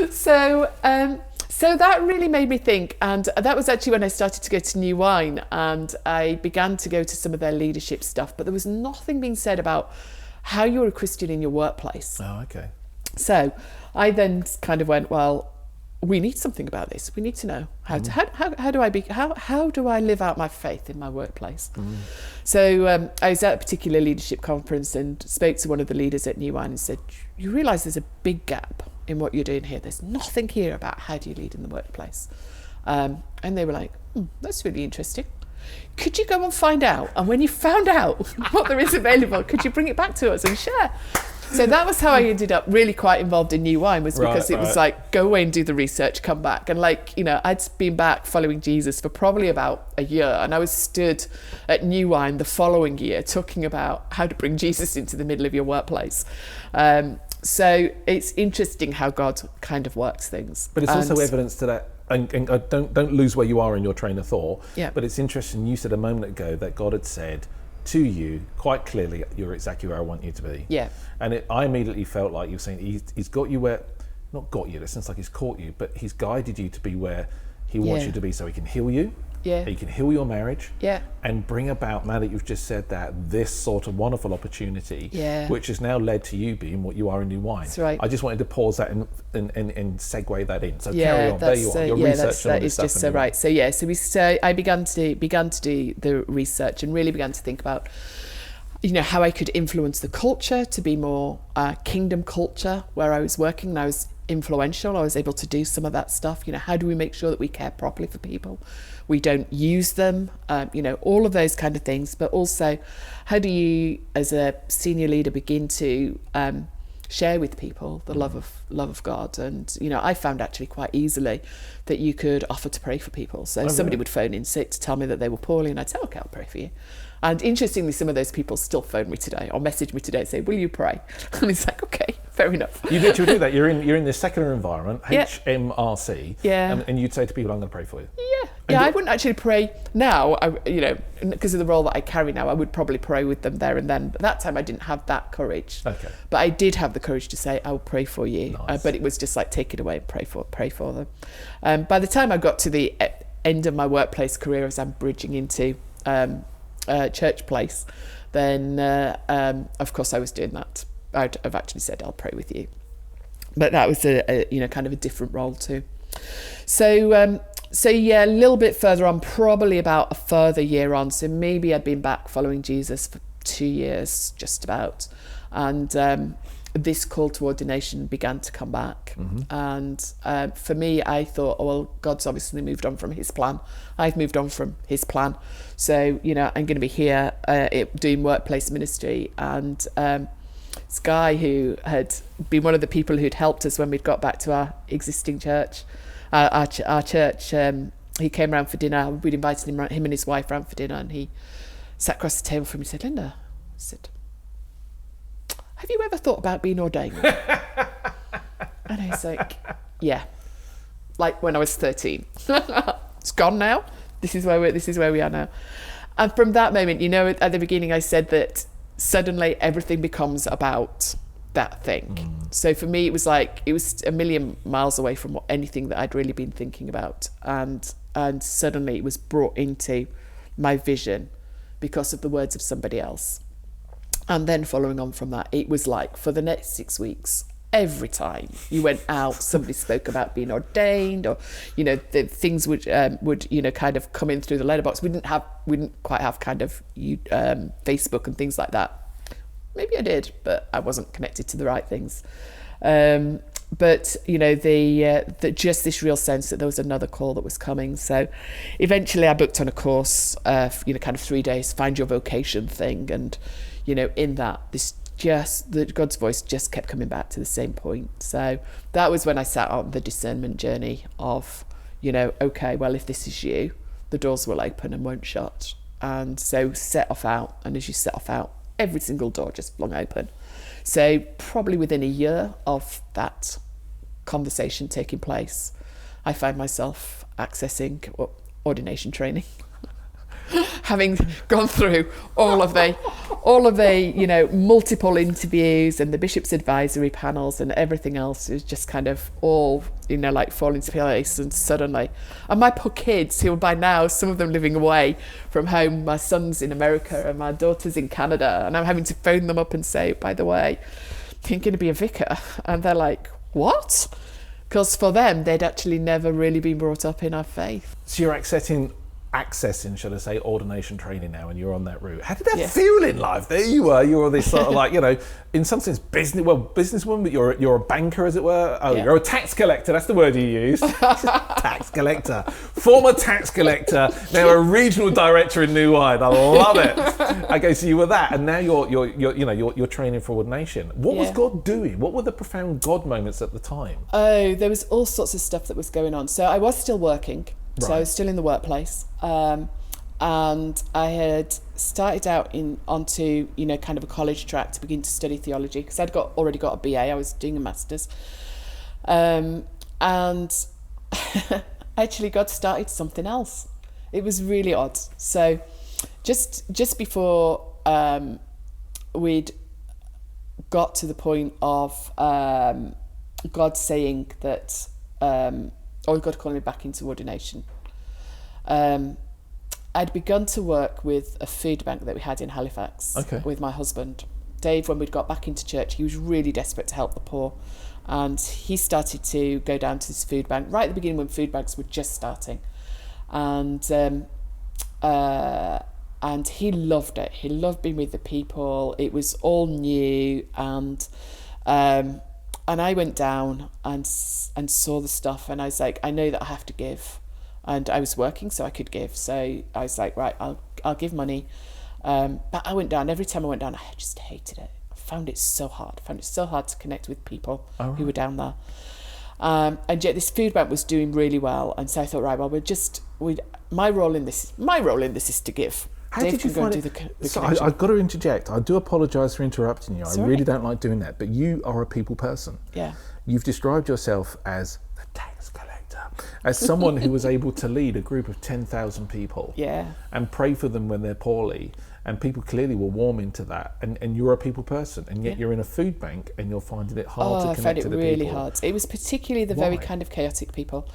me. So that really made me think, and that was actually when I started to go to New Wine, and I began to go to some of their leadership stuff, but there was nothing being said about how you're a Christian in your workplace. Oh, okay. So I then kind of went, well, we need something about this. We need to know how do I live out my faith in my workplace? So I was at a particular leadership conference and spoke to one of the leaders at New Wine and said, you realise there's a big gap in what you're doing here. There's nothing here about how do you lead in the workplace. And they were like, that's really interesting. Could you go and find out? And when you found out what there is available, could you bring it back to us and share? So that was how I ended up really quite involved in New Wine, was because it was like, go away and do the research, come back. And like, you know, I'd been back following Jesus for probably about a year, and I was stood at New Wine the following year talking about how to bring Jesus into the middle of your workplace. So it's interesting how God kind of works things. But it's also evidence to that. And don't lose where you are in your train of thought. Yeah. But it's interesting, you said a moment ago that God had said to you quite clearly, you're exactly where I want you to be. Yeah. And I immediately felt like you were saying he's got you where, not got you, it sounds like he's caught you, but he's guided you to be where he wants you to be, so he can heal you. Yeah. He can heal your marriage. Yeah. And bring about, now that you've just said that, this sort of wonderful opportunity, which has now led to you being what you are in New Wine. That's right. I just wanted to pause that and segue that in. So carry on. There you are. Your research that is just so right. So I began to do the research and really began to think about, you know, how I could influence the culture to be more kingdom culture where I was working, and I was influential. I was able to do some of that stuff. You know, how do we make sure that we care properly for people? We don't use them, you know, all of those kind of things. But also, how do you, as a senior leader, begin to share with people the love of God? And, you know, I found actually quite easily that you could offer to pray for people. So somebody would phone in sick to tell me that they were poorly, and I'd say, okay, I'll pray for you. And interestingly, some of those people still phone me today or message me today and say, will you pray? And it's like, okay, fair enough. You literally do that. You're in this secular environment, HMRC, and you'd say to people, I'm going to pray for you. Yeah, I wouldn't actually pray now, you know, because of the role that I carry now. I would probably pray with them there and then. But that time I didn't have that courage. Okay. But I did have the courage to say, I will pray for you. Nice. But it was just like, take it away and pray for them. By the time I got to the end of my workplace career, as I'm bridging into church place, then of course I was doing that. I've actually said, I'll pray with you. But that was a you know, kind of a different role too. So yeah, a little bit further on, probably about a further year on. So maybe I'd been back following Jesus for 2 years, just about. And this call to ordination began to come back. And for me, I thought, oh, well, God's obviously moved on from his plan. I've moved on from his plan. So, you know, I'm going to be here doing workplace ministry. And this guy who had been one of the people who'd helped us when we'd got back to our existing church, our church, he came round for dinner. We'd invited him and his wife round for dinner, and he sat across the table from me and said, Linda, I said, have you ever thought about being ordained? And I was like, yeah, like when I was 13. It's gone now. This is where we are now. And from that moment, you know, at the beginning I said that suddenly everything becomes about that thing. So for me, it was a million miles away from anything that I'd really been thinking about. And suddenly it was brought into my vision because of the words of somebody else. And then following on from that, it was like for the next 6 weeks, every time you went out, somebody spoke about being ordained, or, you know, the things would you know, kind of come in through the letterbox. We didn't quite have kind of Facebook and things like that. Maybe I did, but I wasn't connected to the right things. But you know, the just this real sense that there was another call that was coming. So eventually I booked on a course, you know, kind of 3 days, find your vocation thing. And, you know, in that, God's voice just kept coming back to the same point. So that was when I sat on the discernment journey of, you know, okay, well, if this is you, the doors will open and won't shut. And so set off out. And as you set off out, every single door just flung open. So probably within a year of that conversation taking place, I found myself accessing ordination training. Having gone through all of the, you know, multiple interviews and the bishop's advisory panels and everything else, is just kind of all, you know, like fall into place. And suddenly, and my poor kids, who are by now, some of them living away from home, my son's in America and my daughter's in Canada, and I'm having to phone them up and say, by the way, thinking to be a vicar? And they're like, what? Because for them, they'd actually never really been brought up in our faith. So you're accessing, should I say, ordination training now, and you're on that route. How did that feel in life? There you were. You're this sort of like, in some sense, businesswoman, but you're a banker, as it were. Oh, you're a tax collector. That's the word you used. Tax collector, former tax collector, now a regional director in New Wine. I love it. Okay, so you were that, and now you're training for ordination. What was God doing? What were the profound God moments at the time? Oh, there was all sorts of stuff that was going on. So I was still working. So I was still in the workplace, and I had started out onto kind of a college track to begin to study theology, because I'd already got a BA. I was doing a master's, and actually God started something else. It was really odd. So just before we'd got to the point of God saying that. God calling me back into ordination. I'd begun to work with a food bank that we had in Halifax with my husband. Dave, when we'd got back into church, he was really desperate to help the poor. And he started to go down to this food bank right at the beginning when food banks were just starting. And he loved it. He loved being with the people. It was all new, and I went down and saw the stuff, and I was like, I know that I have to give, and I was working so I could give. So I was like, right, I'll give money. But I went down. Every time I went down, I just hated it. I found it so hard. To connect with people who were down there. And yet this food bank was doing really well, and so I thought, right, well, my role in this is to give. How Dave did you find it? So I've got to interject. I do apologise for interrupting you. I really don't like doing that. But you are a people person. Yeah. You've described yourself as the tax collector, as someone who was able to lead a group of 10,000 people. Yeah. And pray for them when they're poorly. And people clearly were warming to that. And you're a people person. And yet you're in a food bank and you're finding it hard to connect to the people. I found it really hard. It was particularly the very kind of chaotic people.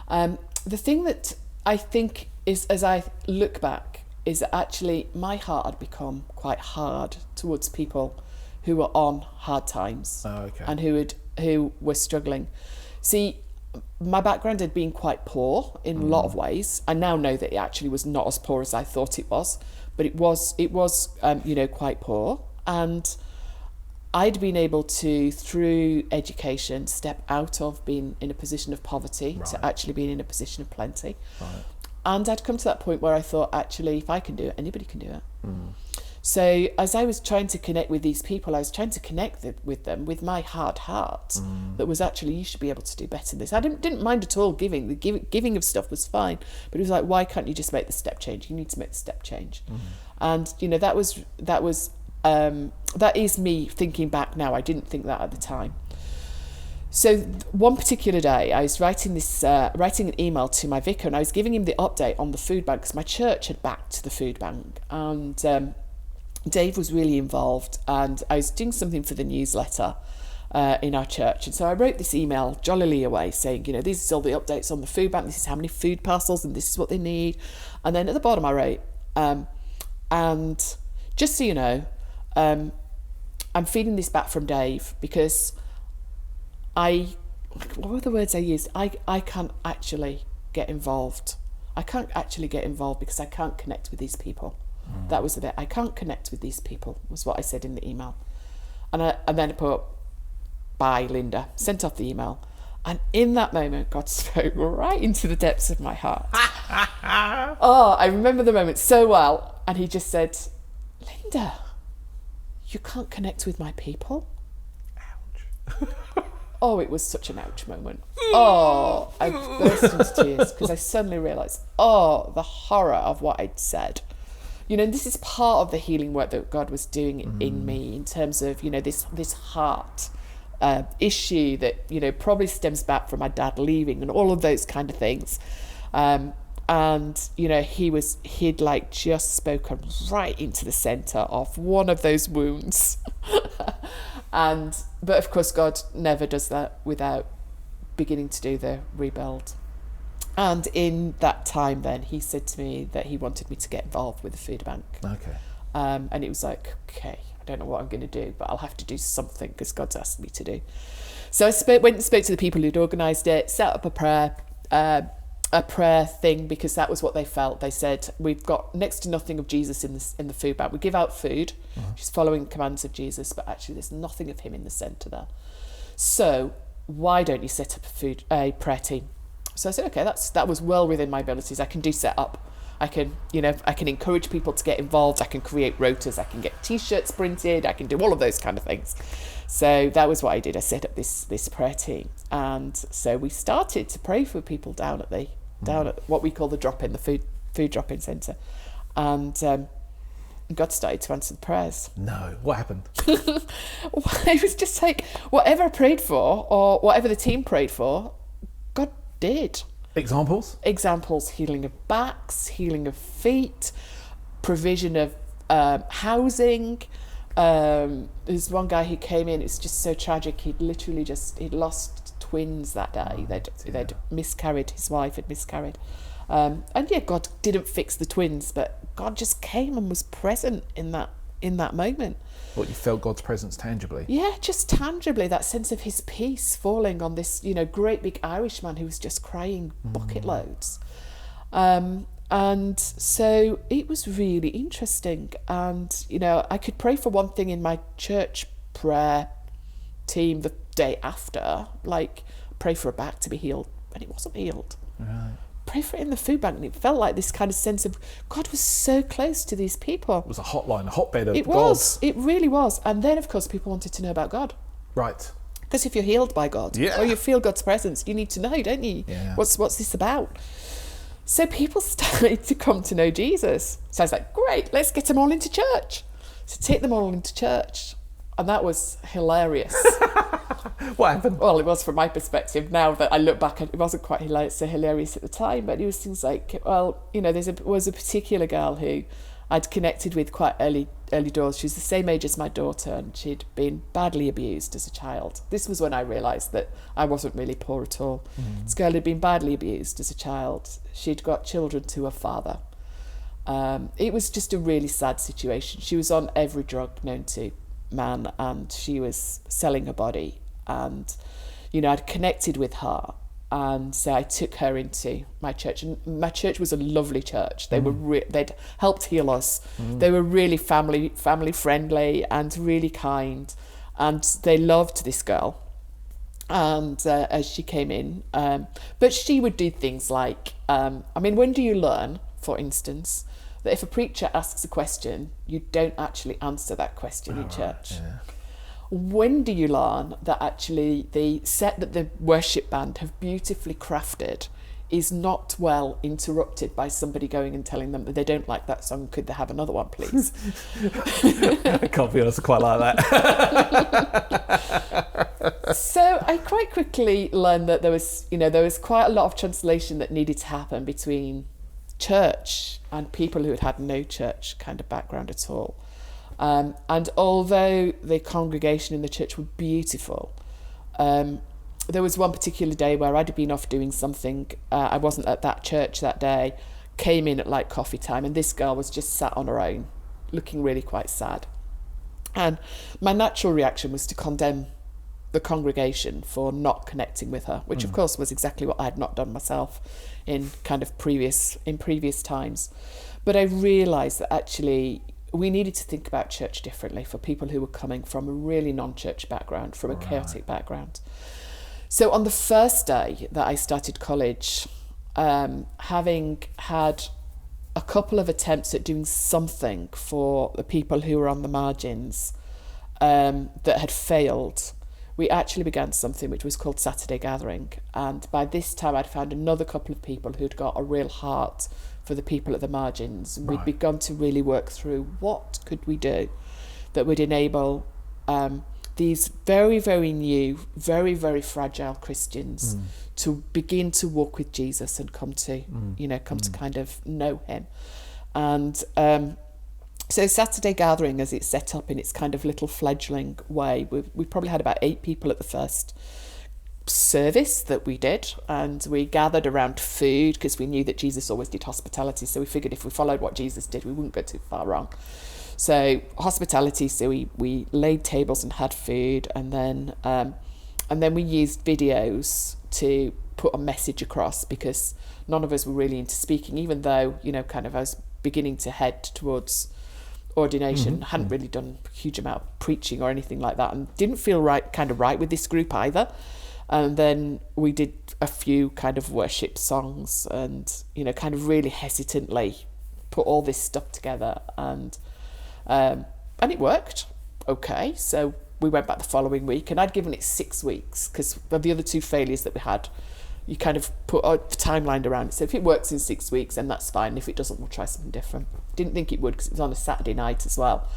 The thing that I think is, as I look back, is that actually my heart had become quite hard towards people who were on hard times and who were struggling. See, my background had been quite poor in a lot of ways. I now know that it actually was not as poor as I thought it was, but it was quite poor. And I'd been able to, through education, step out of being in a position of poverty to actually being in a position of plenty. Right. And I'd come to that point where I thought, actually, if I can do it, anybody can do it. So as I was trying to connect with these people, I was trying to connect with them with my hard heart that was actually, you should be able to do better than this. I didn't mind at all giving. The giving of stuff was fine. But it was like, why can't you just make the step change? You need to make the step change. And, that is me thinking back now. I didn't think that at the time. So one particular day, I was writing an email to my vicar, and I was giving him the update on the food bank, because my church had backed the food bank, and Dave was really involved, and I was doing something for the newsletter in our church. And so I wrote this email jollily away saying, these are all the updates on the food bank, this is how many food parcels, and this is what they need. And then at the bottom I wrote, and just so you know, I'm feeding this back from Dave, because what were the words I used? I can't actually get involved. I can't actually get involved because I can't connect with these people. That was the bit. I can't connect with these people, was what I said in the email. And then I put, bye, Linda. Sent off the email. And in that moment, God spoke right into the depths of my heart. I remember the moment so well. And he just said, Linda, you can't connect with my people? Ouch. Oh, it was such an ouch moment. Oh, I burst into tears because I suddenly realised, the horror of what I'd said. This is part of the healing work that God was doing in me, in terms of, this heart issue that, probably stems back from my dad leaving and all of those kind of things. And, he'd like just spoken right into the centre of one of those wounds. But of course, God never does that without beginning to do the rebuild. And in that time, then he said to me that he wanted me to get involved with the food bank. Okay. And it was like, okay, I don't know what I'm going to do, but I'll have to do something because God's asked me to do. So I went and spoke to the people who'd organised it, set up a prayer thing, because that was what they felt. They said, we've got next to nothing of Jesus in the food bank. We give out food, which is following the commands of Jesus, but actually there's nothing of him in the centre there. So why don't you set up a prayer team? So I said, okay, that was well within my abilities. I can do set up. I can encourage people to get involved. I can create rotas. I can get T-shirts printed. I can do all of those kind of things. So that was what I did. I set up this prayer team, and so we started to pray for people down at what we call the drop-in, the food drop-in centre, and God started to answer the prayers. No, what happened? It was just like whatever I prayed for, or whatever the team prayed for, God did. Examples? Healing of backs, healing of feet, provision of housing. There's one guy who came in, it's just so tragic. He'd lost twins that day. They'd miscarried, his wife had miscarried. And God didn't fix the twins, but God just came and was present in that moment. What, you felt God's presence tangibly? Yeah, just tangibly, that sense of his peace falling on this, great big Irishman who was just crying bucket loads. And so it was really interesting. And, I could pray for one thing in my church prayer team the day after, like pray for a back to be healed, and it wasn't healed. Right. Pray for it in the food bank, and it felt like this kind of sense of God was so close to these people. It was a hotline, a hotbed of God. It was. It really was. And then, of course, people wanted to know about God. Right. Because if you're healed by God, or you feel God's presence, you need to know, don't you? Yeah. What's this about? So people started to come to know Jesus. So I was like, great, let's get them all into church. So take them all into church. And that was hilarious. What happened? Well, it was from my perspective. Now that I look back, it wasn't quite hilarious at the time, but it was things like, there was a particular girl who I'd connected with quite early doors. She was the same age as my daughter, and she'd been badly abused as a child. This was when I realised that I wasn't really poor at all. This girl had been badly abused as a child. She'd got children to her father. It was just a really sad situation. She was on every drug known to man, and she was selling her body. And, I'd connected with her. And so I took her into my church, and my church was a lovely church. They were they'd helped heal us. They were really family friendly and really kind, and they loved this girl. And as she came in, but she would do things like, when do you learn, for instance, that if a preacher asks a question, you don't actually answer that question in church? Yeah. When do you learn that actually the set that the worship band have beautifully crafted is not well interrupted by somebody going and telling them that they don't like that song, could they have another one, please? I can't be honest, I quite like that. So I quite quickly learned that there was quite a lot of translation that needed to happen between church and people who had no church kind of background at all. And although the congregation in the church were beautiful, there was one particular day where I'd been off doing something. I wasn't at that church that day, came in at like coffee time, and this girl was just sat on her own, looking really quite sad. And my natural reaction was to condemn the congregation for not connecting with her, which of course was exactly what I had not done myself in previous times. But I realised that actually we needed to think about church differently for people who were coming from a really non-church background, from a chaotic background. So on the first day that I started college, having had a couple of attempts at doing something for the people who were on the margins that had failed, we actually began something which was called Saturday Gathering. And by this time I'd found another couple of people who'd got a real heart for the people at the margins. And we'd begun to really work through what could we do that would enable these very, very new, very, very fragile Christians to begin to walk with Jesus and come to kind of know him. And so Saturday Gathering, as it's set up in its kind of little fledgling way, we probably had about 8 people at the first service that we did, and we gathered around food because we knew that Jesus always did hospitality, so we figured if we followed what Jesus did we wouldn't go too far wrong. So hospitality, so we laid tables and had food, and then we used videos to put a message across, because none of us were really into speaking, even though, you know, kind of I was beginning to head towards ordination. Hadn't really done a huge amount of preaching or anything like that, and didn't feel right with this group either. And then we did a few kind of worship songs, and, you know, kind of really hesitantly put all this stuff together, and it worked okay. So we went back the following week, and I'd given it 6 weeks, because of the other 2 failures that we had, you kind of put a timeline around it. So if it works in 6 weeks, then that's fine. If it doesn't, we'll try something different. Didn't think it would, because it was on a Saturday night as well.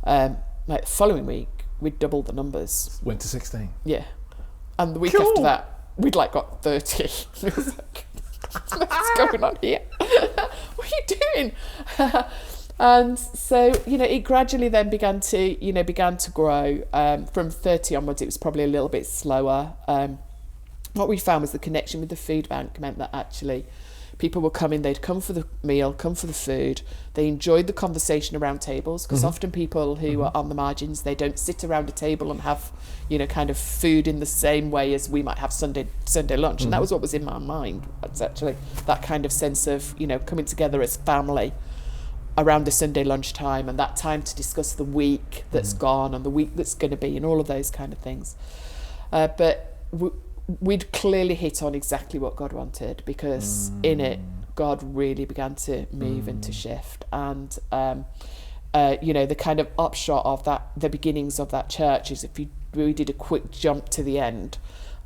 Like the following week, we'd doubled the numbers. Went to 16. Yeah. And the week after that, we'd like got 30. It was like, what's going on here? What are you doing? And so, you know, it gradually then began to grow. From 30 onwards, it was probably a little bit slower. What we found was the connection with the food bank meant that actually people were coming, they'd come for the meal, come for the food. They enjoyed the conversation around tables, because often people who are on the margins, they don't sit around a table and have, you know, kind of food in the same way as we might have Sunday lunch. And that was what was in my mind. It's actually that kind of sense of, you know, coming together as family around the Sunday lunchtime, and that time to discuss the week that's gone and the week that's going to be, and all of those kind of things. But we'd clearly hit on exactly what God wanted, because in it, God really began to move and to shift. And, you know, the kind of upshot of that, the beginnings of that church, is if we did a quick jump to the end.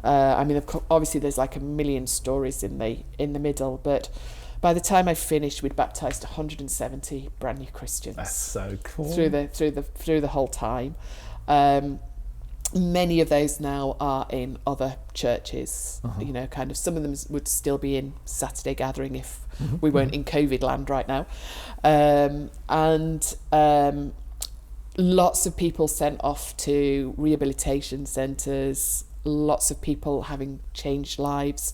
I mean, obviously there's like a million stories in the middle, but by the time I finished, we'd baptized 170 brand new Christians. That's so cool. Through the whole time. Many of those now are in other churches. You know, kind of some of them would still be in Saturday gathering if we weren't in COVID land right now. And lots of people sent off to rehabilitation centres, lots of people having changed lives.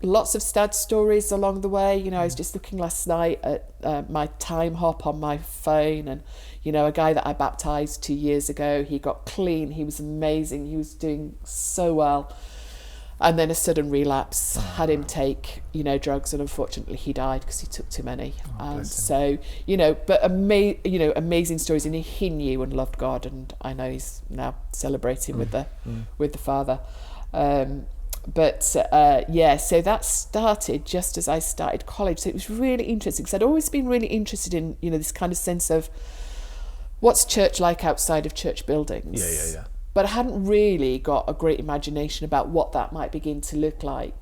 Lots of sad stories along the way. You know, I was just looking last night at my time hop on my phone, and, you know, a guy that I baptised 2 years ago, he got clean, he was amazing, he was doing so well, and then a sudden relapse had him take, you know, drugs, and unfortunately he died because he took too many. So, you know, but amazing stories, and he knew and loved God, and I know he's now celebrating with the Father. So that started just as I started college. So it was really interesting, because I'd always been really interested in, you know, this kind of sense of what's church like outside of church buildings. Yeah. But I hadn't really got a great imagination about what that might begin to look like.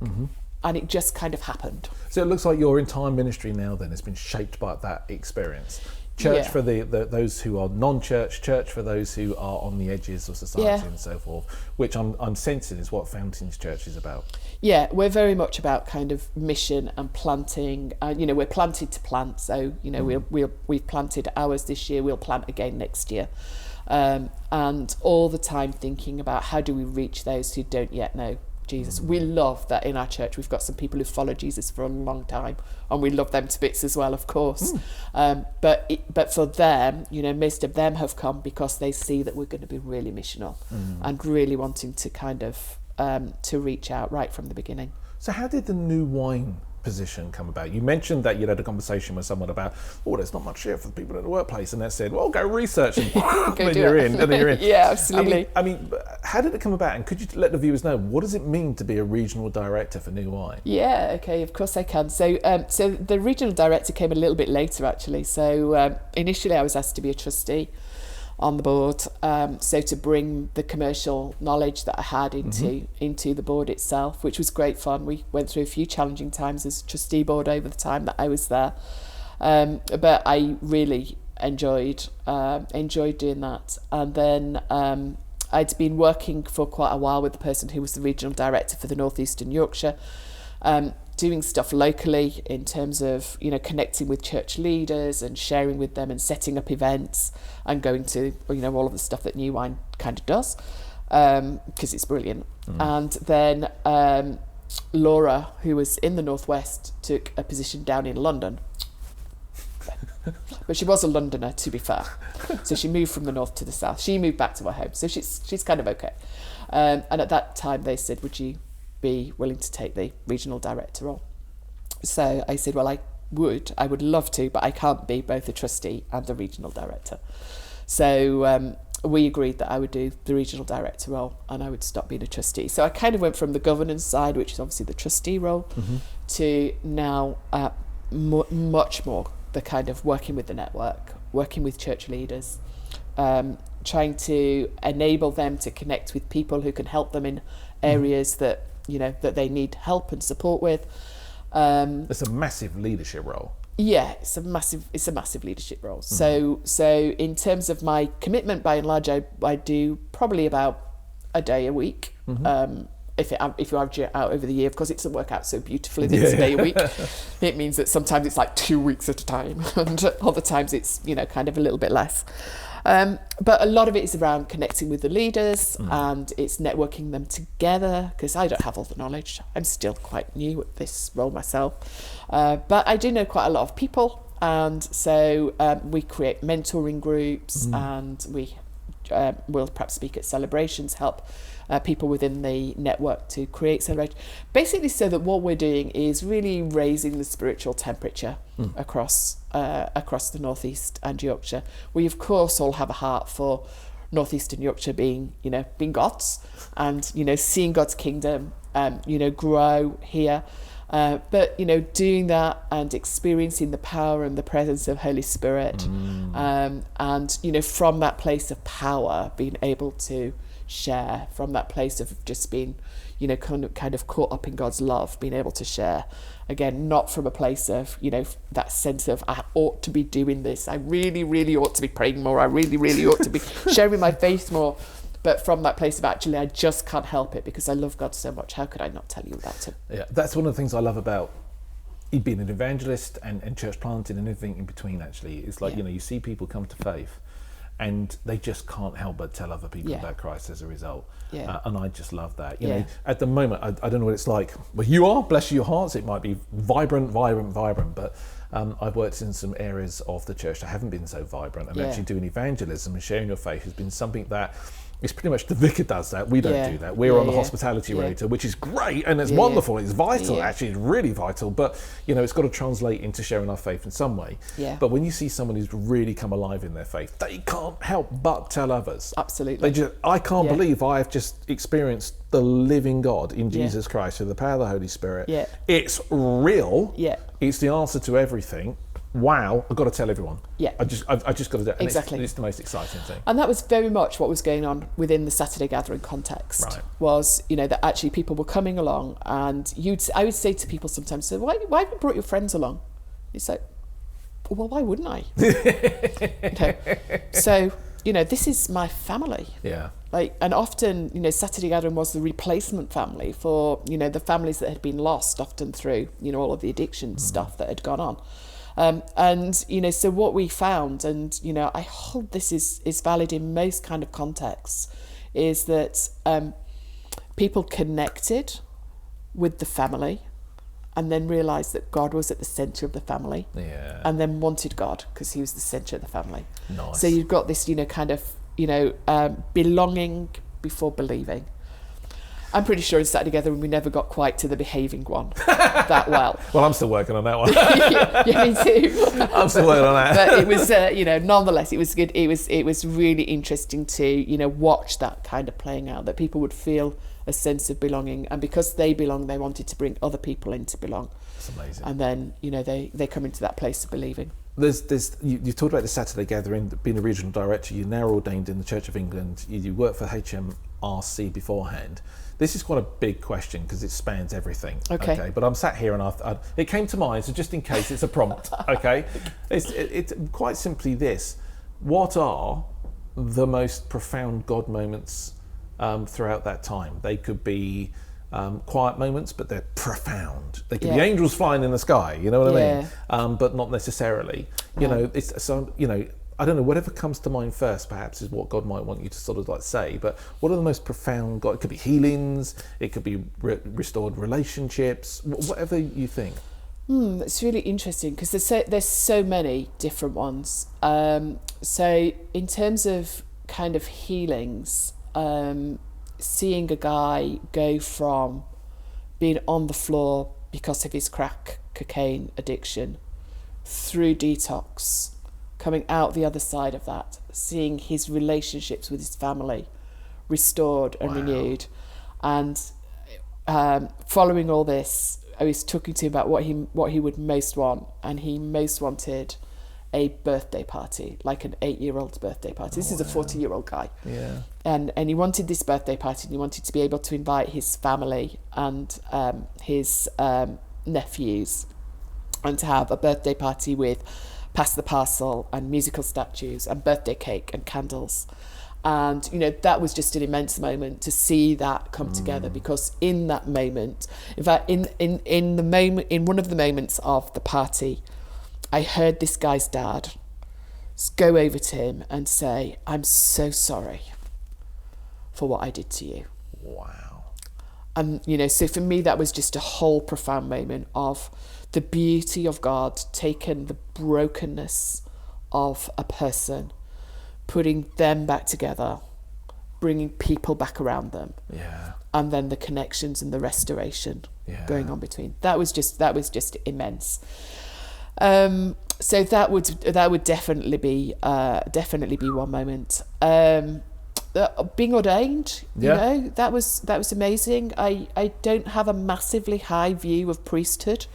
And it just kind of happened. So it looks like your entire ministry now then has been shaped by that experience. Church for those who are non-church, church for those who are on the edges of society and so forth, which I'm sensing is what Fountains Church is about. Yeah, we're very much about kind of mission and planting. You know, we're planted to plant, so, you know, we've planted ours this year, we'll plant again next year. And all the time thinking about how do we reach those who don't yet know Jesus. We love that in our church we've got some people who followed Jesus for a long time, and we love them to bits as well, of course. But for them, you know, most of them have come because they see that we're going to be really missional and really wanting to kind of to reach out right from the beginning. So how did the new wine position come about? You mentioned that you'd had a conversation with someone about, there's not much here for the people at the workplace, and they said, well, go research, and then you're in. Yeah, absolutely. I mean, how did it come about, and could you let the viewers know, what does it mean to be a regional director for New Wine? Yeah, okay, of course I can. So the regional director came a little bit later, actually. So initially I was asked to be a trustee on the board, so to bring the commercial knowledge that I had into the board itself, which was great fun. We went through a few challenging times as trustee board over the time that I was there, but I really enjoyed doing that. And then I'd been working for quite a while with the person who was the regional director for the North Eastern Yorkshire, doing stuff locally in terms of, you know, connecting with church leaders and sharing with them and setting up events and going to, you know, all of the stuff that New Wine kind of does, because it's brilliant. And then Laura, who was in the Northwest, took a position down in London. But she was a Londoner, to be fair. So she moved from the north to the south. She moved back to her home. So she's kind of okay. And at that time they said, would you be willing to take the regional director role? So I said, well, I would love to, but I can't be both a trustee and a regional director. So we agreed that I would do the regional director role and I would stop being a trustee. So I kind of went from the governance side, which is obviously the trustee role, to now much more the kind of working with the network, working with church leaders, trying to enable them to connect with people who can help them in areas that, you know, that they need help and support with. It's a massive leadership role. Yeah, it's a massive leadership role. So in terms of my commitment, by and large, I do probably about a day a week. If you average it out over the year, of course, it doesn't work out so beautifully that it's a day a week. It means that sometimes it's like 2 weeks at a time, and other times it's, you know, kind of a little bit less. But a lot of it is around connecting with the leaders and it's networking them together, because I don't have all the knowledge. I'm still quite new at this role myself. But I do know quite a lot of people. And so we create mentoring groups and we will perhaps speak at celebrations, help people within the network to create celebrations. Basically, so that what we're doing is really raising the spiritual temperature across the North East and Yorkshire. We, of course, all have a heart for North East and Yorkshire being God's, and, you know, seeing God's kingdom, grow here. But, you know, doing that and experiencing the power and the presence of Holy Spirit, and, you know, from that place of power, being able to share, from that place of just being, you know, kind of caught up in God's love, being able to share, again, not from a place of, you know, that sense of I ought to be doing this, I really, really ought to be praying more, I really, really ought to be sharing my faith more, but from that place of actually I just can't help it because I love God so much, how could I not tell you about him? Yeah, that's one of the things I love about being an evangelist and church planting and everything in between. Actually, it's like, you know, you see people come to faith and they just can't help but tell other people about Christ as a result. And I just love that. You know, at the moment, I don't know what it's like. Well, you are, bless your hearts, it might be vibrant, but I've worked in some areas of the church that haven't been so vibrant, and actually doing evangelism and sharing your faith has been something that it's pretty much the vicar does that. We don't do that. We're on the hospitality rota, which is great and it's wonderful. It's vital, actually. It's really vital. But, you know, it's got to translate into sharing our faith in some way. But when you see someone who's really come alive in their faith, they can't help but tell others. Absolutely. I can't believe I've just experienced the living God in Jesus Christ through the power of the Holy Spirit. It's real. It's the answer to everything. Wow, I've got to tell everyone. I just got to do it. And exactly. It's the most exciting thing. And that was very much what was going on within the Saturday gathering context. Was, you know, that actually people were coming along, and I would say to people sometimes, so why have you brought your friends along? It's like, well, why wouldn't I? So, you know, this is my family. Like, and often, you know, Saturday gathering was the replacement family for, you know, the families that had been lost, often through, you know, all of the addiction stuff that had gone on. And, you know, so what we found, and, you know, I hope this is valid in most kind of contexts, is that people connected with the family and then realised that God was at the centre of the family, and then wanted God because he was the centre of the family. So you've got this, you know, kind of, you know, belonging before believing. I'm pretty sure in Saturday Together we never got quite to the behaving one that well. Well, I'm still working on that one. Yeah, me too. I'm still working on that. But it was, you know, nonetheless, it was good. It was really interesting to, you know, watch that kind of playing out, that people would feel a sense of belonging, and because they belong, they wanted to bring other people in to belong. That's amazing. And then, you know, they come into that place of believing. You talked about the Saturday Gathering, being a regional director. You're now ordained in the Church of England. You worked for HMRC beforehand. This is quite a big question because it spans everything. Okay. But I'm sat here and it came to mind, so just in case it's a prompt. Okay. It's quite simply this: what are the most profound God moments throughout that time? They could be quiet moments, but they're profound. They could be angels flying in the sky, you know what I mean? But not necessarily. You know, it's so, you know, I don't know, whatever comes to mind first perhaps is what God might want you to sort of like say, but what are the most profound God? It could be healings, it could be restored relationships, whatever you think. It's really interesting because there's so many different ones. So in terms of kind of healings, seeing a guy go from being on the floor because of his crack cocaine addiction through detox, coming out the other side of that, seeing his relationships with his family restored and renewed, and following all this, I was talking to him about what he would most want, and he most wanted a birthday party, like an 8-year-old's birthday party. This is a 40-year-old guy. Yeah. And he wanted this birthday party, and he wanted to be able to invite his family and his nephews, and to have a birthday party with pass the parcel and musical statues and birthday cake and candles. And, you know, that was just an immense moment to see that come together, because in that moment, in fact, in the moment, in one of the moments of the party, I heard this guy's dad go over to him and say, "I'm so sorry for what I did to you." Wow. And, you know, so for me, that was just a whole profound moment of the beauty of God taking the brokenness of a person, putting them back together, bringing people back around them, and then the connections and the restoration going on between. That was just immense. So that would definitely be one moment. Being ordained, you know, that was amazing. I don't have a massively high view of priesthood.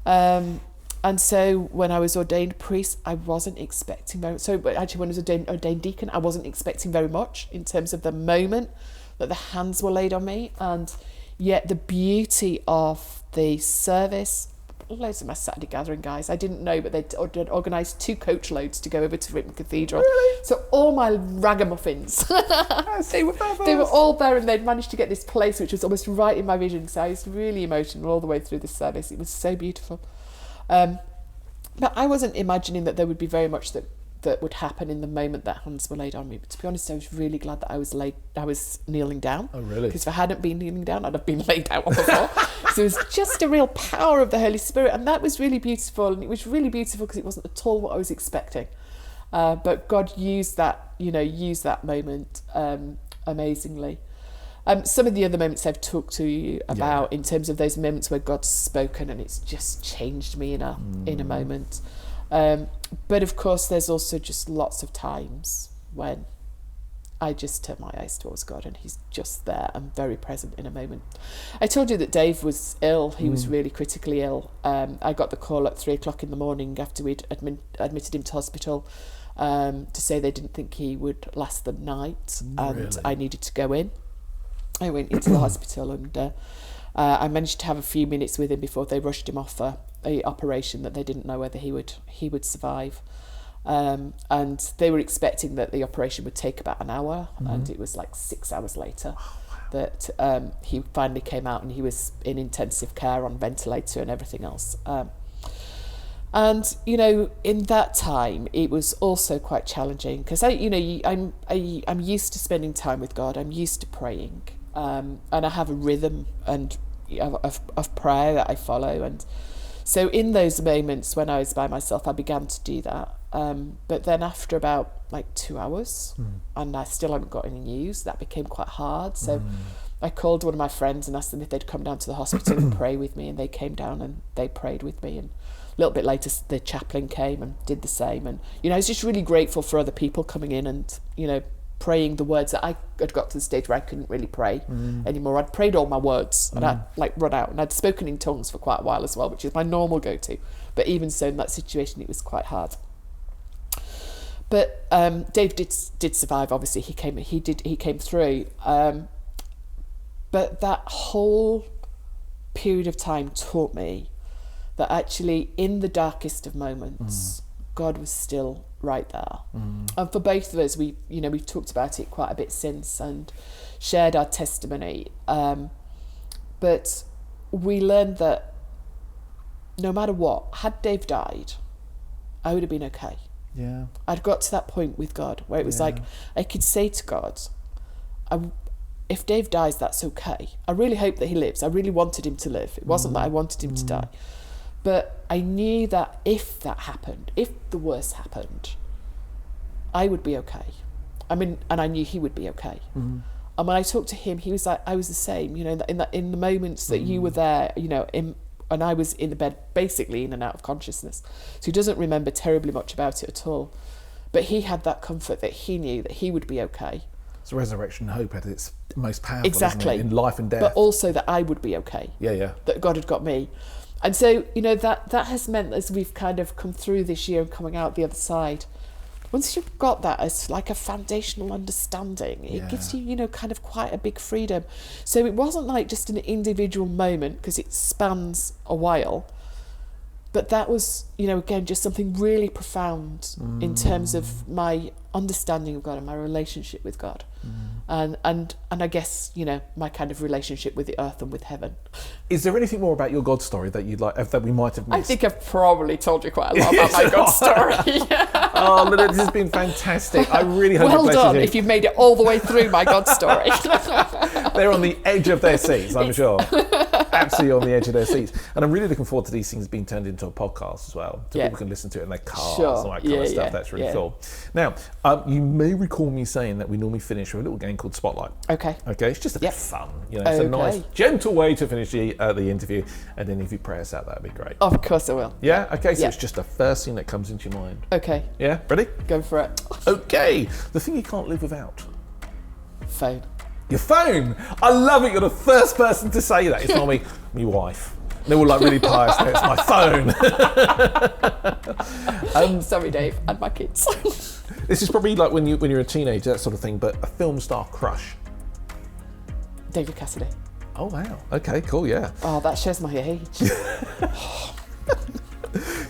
And so when I was ordained priest, I wasn't expecting very much. So actually when I was ordained deacon, I wasn't expecting very much in terms of the moment that the hands were laid on me. And yet the beauty of the service, loads of my Saturday gathering guys, I didn't know, but they'd organised 2 coach loads to go over to Ripon Cathedral. Really? So all my ragamuffins, they were all there, and they'd managed to get this place which was almost right in my vision. So I was really emotional all the way through the service. It was so beautiful. But I wasn't imagining that there would be very much that would happen in the moment that hands were laid on me. But to be honest, I was really glad that I was kneeling down. Oh, really? Because if I hadn't been kneeling down, I'd have been laid out on the floor. So it was just a real power of the Holy Spirit, and that was really beautiful. And it was really beautiful because it wasn't at all what I was expecting. But God used that moment amazingly. Some of the other moments I've talked to you about in terms of those moments where God's spoken and it's just changed me in a moment. But of course, there's also just lots of times when I just turn my eyes towards God and he's just there and very present in a moment. I told you that Dave was ill. He was really critically ill. I got the call at 3:00 in the morning after we'd admitted him to hospital to say they didn't think he would last the night, and Really? I needed to go in. I went into the hospital, and I managed to have a few minutes with him before they rushed him off a operation that they didn't know whether he would survive. And they were expecting that the operation would take about an hour, and it was like 6 hours later that he finally came out, and he was in intensive care on ventilator and everything else. And you know, in that time, it was also quite challenging because I'm used to spending time with God. I'm used to praying, and I have a rhythm of prayer that I follow. And so, in those moments when I was by myself, I began to do that. But then, after about like 2 hours, and I still hadn't got any news, that became quite hard. So, I called one of my friends and asked them if they'd come down to the hospital and pray with me, and they came down and they prayed with me. And a little bit later, the chaplain came and did the same. And, you know, I was just really grateful for other people coming in and, you know, praying the words that I had got to the stage where I couldn't really pray anymore. I'd prayed all my words and I'd like run out, and I'd spoken in tongues for quite a while as well, which is my normal go-to. But even so, in that situation, it was quite hard. But Dave did survive. Obviously, he came through. But that whole period of time taught me that actually in the darkest of moments, God was still right there. And for both of us, we've talked about it quite a bit since and shared our testimony. But we learned that no matter what, had Dave died, I would have been okay. Yeah. I'd got to that point with God where it was like, I could say to God, if Dave dies, that's okay. I really hope that he lives. I really wanted him to live. It wasn't that I wanted him to die. But I knew that if that happened, if the worst happened, I would be okay. I mean, and I knew he would be okay. Mm-hmm. And when I talked to him, he was like, I was the same, you know, in the moments that you were there, you know, and I was in the bed, basically in and out of consciousness. So he doesn't remember terribly much about it at all. But he had that comfort that he knew that he would be okay. So resurrection hope at its most powerful, exactly, isn't it? In life and death. But also that I would be okay. Yeah. That God had got me. And so, you know, that has meant as we've kind of come through this year and coming out the other side, once you've got that as like a foundational understanding, it gives you, you know, kind of quite a big freedom. So it wasn't like just an individual moment because it spans a while. But that was, you know, again, just something really profound in terms of my understanding of God and my relationship with God. And I guess, you know, my kind of relationship with the earth and with heaven. Is there anything more about your God story that you'd like, that we might have missed? I think I've probably told you quite a lot about my God story. Oh, Lynette, this has been fantastic. I really hope well it done you. if you've made it all the way through my God story. They're on the edge of their seats, I'm sure. Absolutely on the edge of their seats. And I'm really looking forward to these things being turned into a podcast as well. So people can listen to it in their cars and all that kind of stuff. That's really cool. Now, you may recall me saying that we normally finish with a little game called Spotlight. Okay, it's just a bit of fun. You know, it's a nice, gentle way to finish the interview. And then if you pray us out, that'd be great. Of course I will. Yeah? Okay, so it's just the first thing that comes into your mind. Okay. Yeah? Ready? Go for it. Okay. The thing you can't live without. Phone. Your phone. I love it. You're the first person to say that. It's not me, my wife. They're all like really pious. No, it's my phone. Sorry, Dave, and my kids. This is probably like when you're a teenager, that sort of thing. But a film star crush. David Cassidy. Oh wow. Okay. Cool. Yeah. Oh, that shows my age.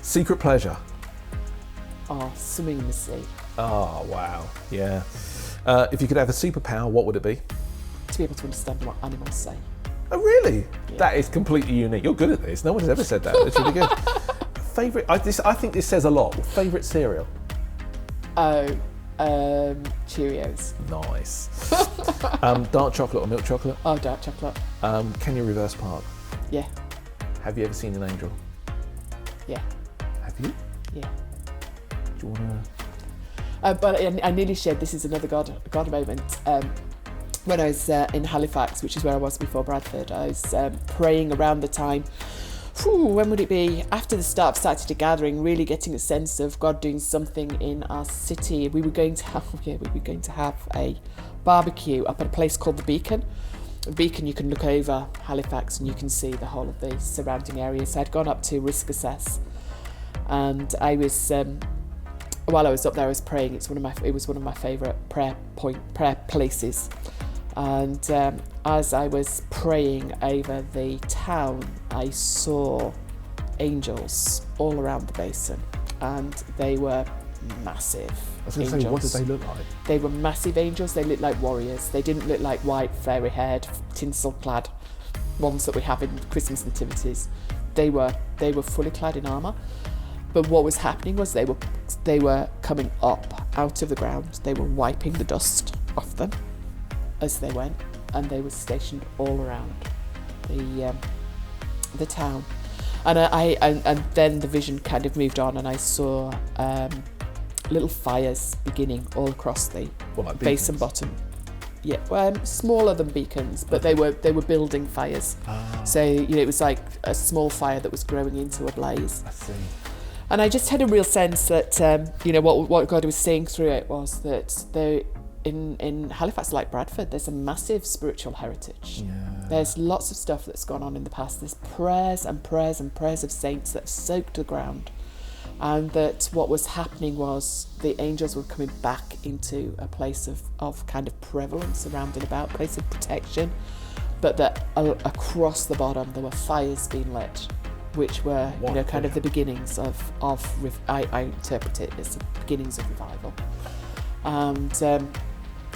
Secret pleasure. Oh, swimming in the sea. Oh wow. Yeah. If you could have a superpower, what would it be? To be able to understand what animals say. Oh really? Yeah. That is completely unique. You're good at this. No one has ever said that. It's really good. Favorite? I think this says a lot. Favorite cereal? Oh, Cheerios. Nice. Dark chocolate or milk chocolate? Oh, dark chocolate. Can you reverse park? Yeah. Have you ever seen an angel? Yeah. Have you? Yeah. Do you want to? But I nearly shared, this is another God moment. When I was in Halifax, which is where I was before Bradford, I was praying around the time. When would it be? After the start of Saturday gathering, really getting a sense of God doing something in our city. We were going to have a barbecue up at a place called the Beacon. The Beacon, you can look over Halifax and you can see the whole of the surrounding areas. So I'd gone up to risk assess, and I was while I was up there, I was praying. It was one of my favourite prayer places. And as I was praying over the town, I saw angels all around the basin, and they were massive. I was going to say, what did they look like? They were massive angels. They looked like warriors. They didn't look like white, fairy-haired, tinsel-clad ones that we have in Christmas nativities. They were fully clad in armour. But what was happening was they were coming up out of the ground. They were wiping the dust off them as they went, and they were stationed all around the town. And then the vision kind of moved on, and I saw little fires beginning all across the base and bottom. Yeah, smaller than beacons, but they were building fires. So it was like a small fire that was growing into a blaze. I see. And I just had a real sense that what God was saying through it was that in Halifax, like Bradford, there's a massive spiritual heritage. Yeah. There's lots of stuff that's gone on in the past. There's prayers and prayers and prayers of saints that have soaked the ground. And that what was happening was the angels were coming back into a place of kind of prevalence around and about, place of protection. But that across the bottom there were fires being lit, which were kind of the beginnings of I interpret it as the beginnings of revival. And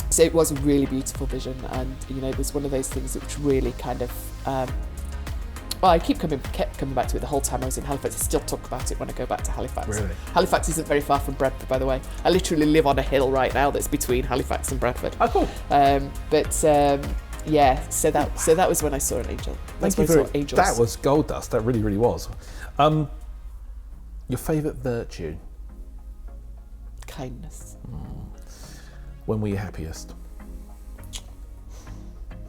so it was a really beautiful vision, and it was one of those things which really kind of I kept coming back to it the whole time I was in Halifax. I still talk about it when I go back to Halifax. Really? Halifax isn't very far from Bradford, by the way. I literally live on a hill right now that's between Halifax and Bradford. Oh, cool. yeah, so that was when I saw an angel. Thank you that was gold dust. That really, really was. Your favourite virtue? Kindness. When were you happiest?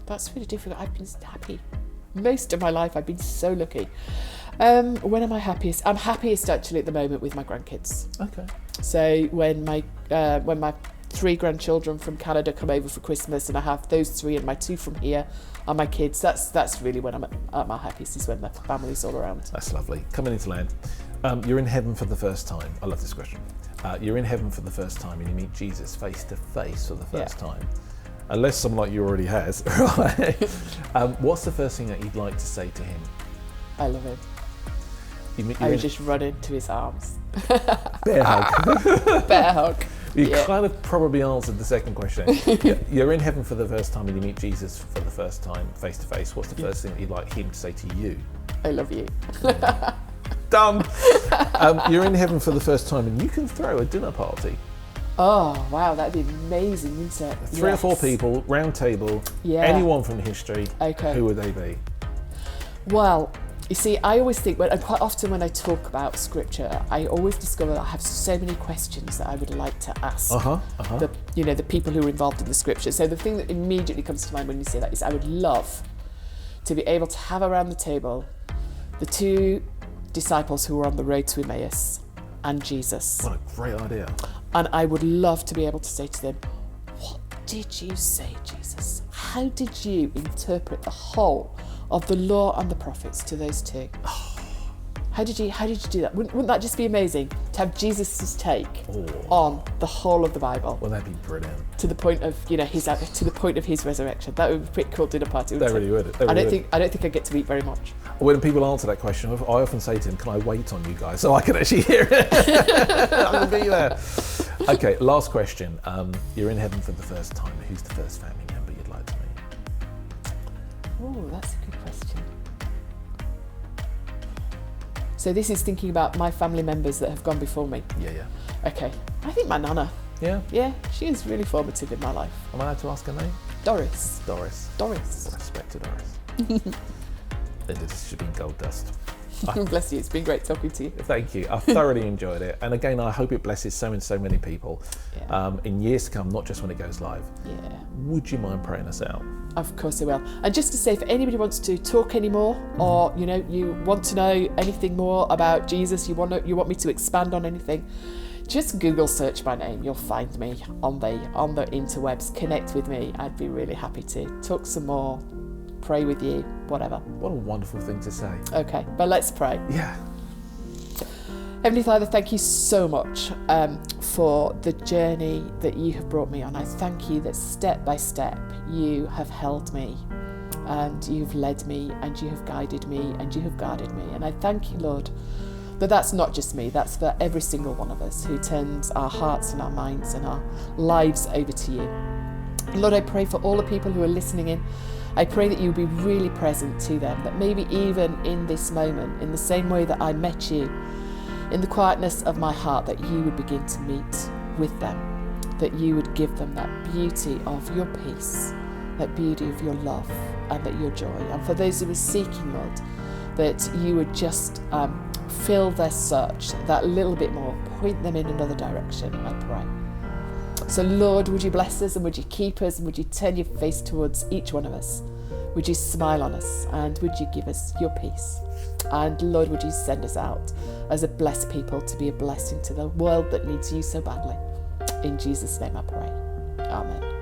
That's really difficult. I've been happy most of my life. I've been so lucky. When am I happiest? I'm happiest actually at the moment with my grandkids. Okay. So when my 3 grandchildren from Canada come over for Christmas, and I have those 3 and my 2 from here and my kids, that's really when I'm at my happiest, is when the family's all around. That's lovely. Coming into land. You're in heaven for the first time. I love this question. You're in heaven for the first time and you meet Jesus face to face for the first time. Unless someone like you already has, right? What's the first thing that you'd like to say to him? I love him. I would just run into his arms. Bear hug. Bear hug. You kind of probably answered the second question. You're in heaven for the first time and you meet Jesus for the first time face to face. What's the first thing that you'd like him to say to you? I love you. Done. You're in heaven for the first time and you can throw a dinner party. Oh, wow, that'd be amazing, wouldn't it? 3 or 4 people, round table, anyone from history. Okay. Who would they be? Well, you see, I always think, and quite often when I talk about scripture, I always discover that I have so many questions that I would like to ask the people who are involved in the scripture. So the thing that immediately comes to mind when you say that is I would love to be able to have around the table the 2 disciples who were on the road to Emmaus and Jesus. What a great idea. And I would love to be able to say to them, what did you say, Jesus? How did you interpret the whole of the law and the prophets to those 2? How did you do that? Wouldn't that just be amazing to have Jesus' take on the whole of the Bible? Well, that'd be brilliant. To the point of his resurrection. That would be a pretty cool dinner party. They really would. I don't think I get to eat very much. When people answer that question, I often say to them, "Can I wait on you guys so I can actually hear it?" I'm gonna be there. Okay, last question. You're in heaven for the first time. Who's the first family member you'd like to meet? Oh, that's a good question. So this is thinking about my family members that have gone before me. Yeah. Okay, I think my nana. Yeah? Yeah, she is really formative in my life. Am I allowed to ask her name? Doris. Respect to Doris. This should be gold dust. Bless you, it's been great talking to you. Thank you, I thoroughly enjoyed it. And again, I hope it blesses so many people in years to come, not just when it goes live. Yeah. Would you mind praying us out? Of course I will. And just to say, if anybody wants to talk anymore, or you want to know anything more about Jesus, you want me to expand on anything, just Google search my name. You'll find me on the interwebs. Connect with me. I'd be really happy to talk some more, pray with you, whatever. What a wonderful thing to say. Okay, but let's pray. Yeah. Heavenly Father, thank you so much for the journey that you have brought me on. I thank you that step by step you have held me and you've led me and you have guided me and you have guarded me. And I thank you, Lord, that that's not just me, that's for every single one of us who turns our hearts and our minds and our lives over to you. And Lord, I pray for all the people who are listening in. I pray that you will be really present to them, that maybe even in this moment, in the same way that I met you, in the quietness of my heart, that you would begin to meet with them, that you would give them that beauty of your peace, that beauty of your love, and that your joy. And for those who are seeking, Lord, that you would just fill their search that little bit more, point them in another direction, I pray. So Lord, would you bless us and would you keep us and would you turn your face towards each one of us? Would you smile on us and would you give us your peace? And Lord, would you send us out as a blessed people to be a blessing to the world that needs you so badly? In Jesus' name I pray. Amen.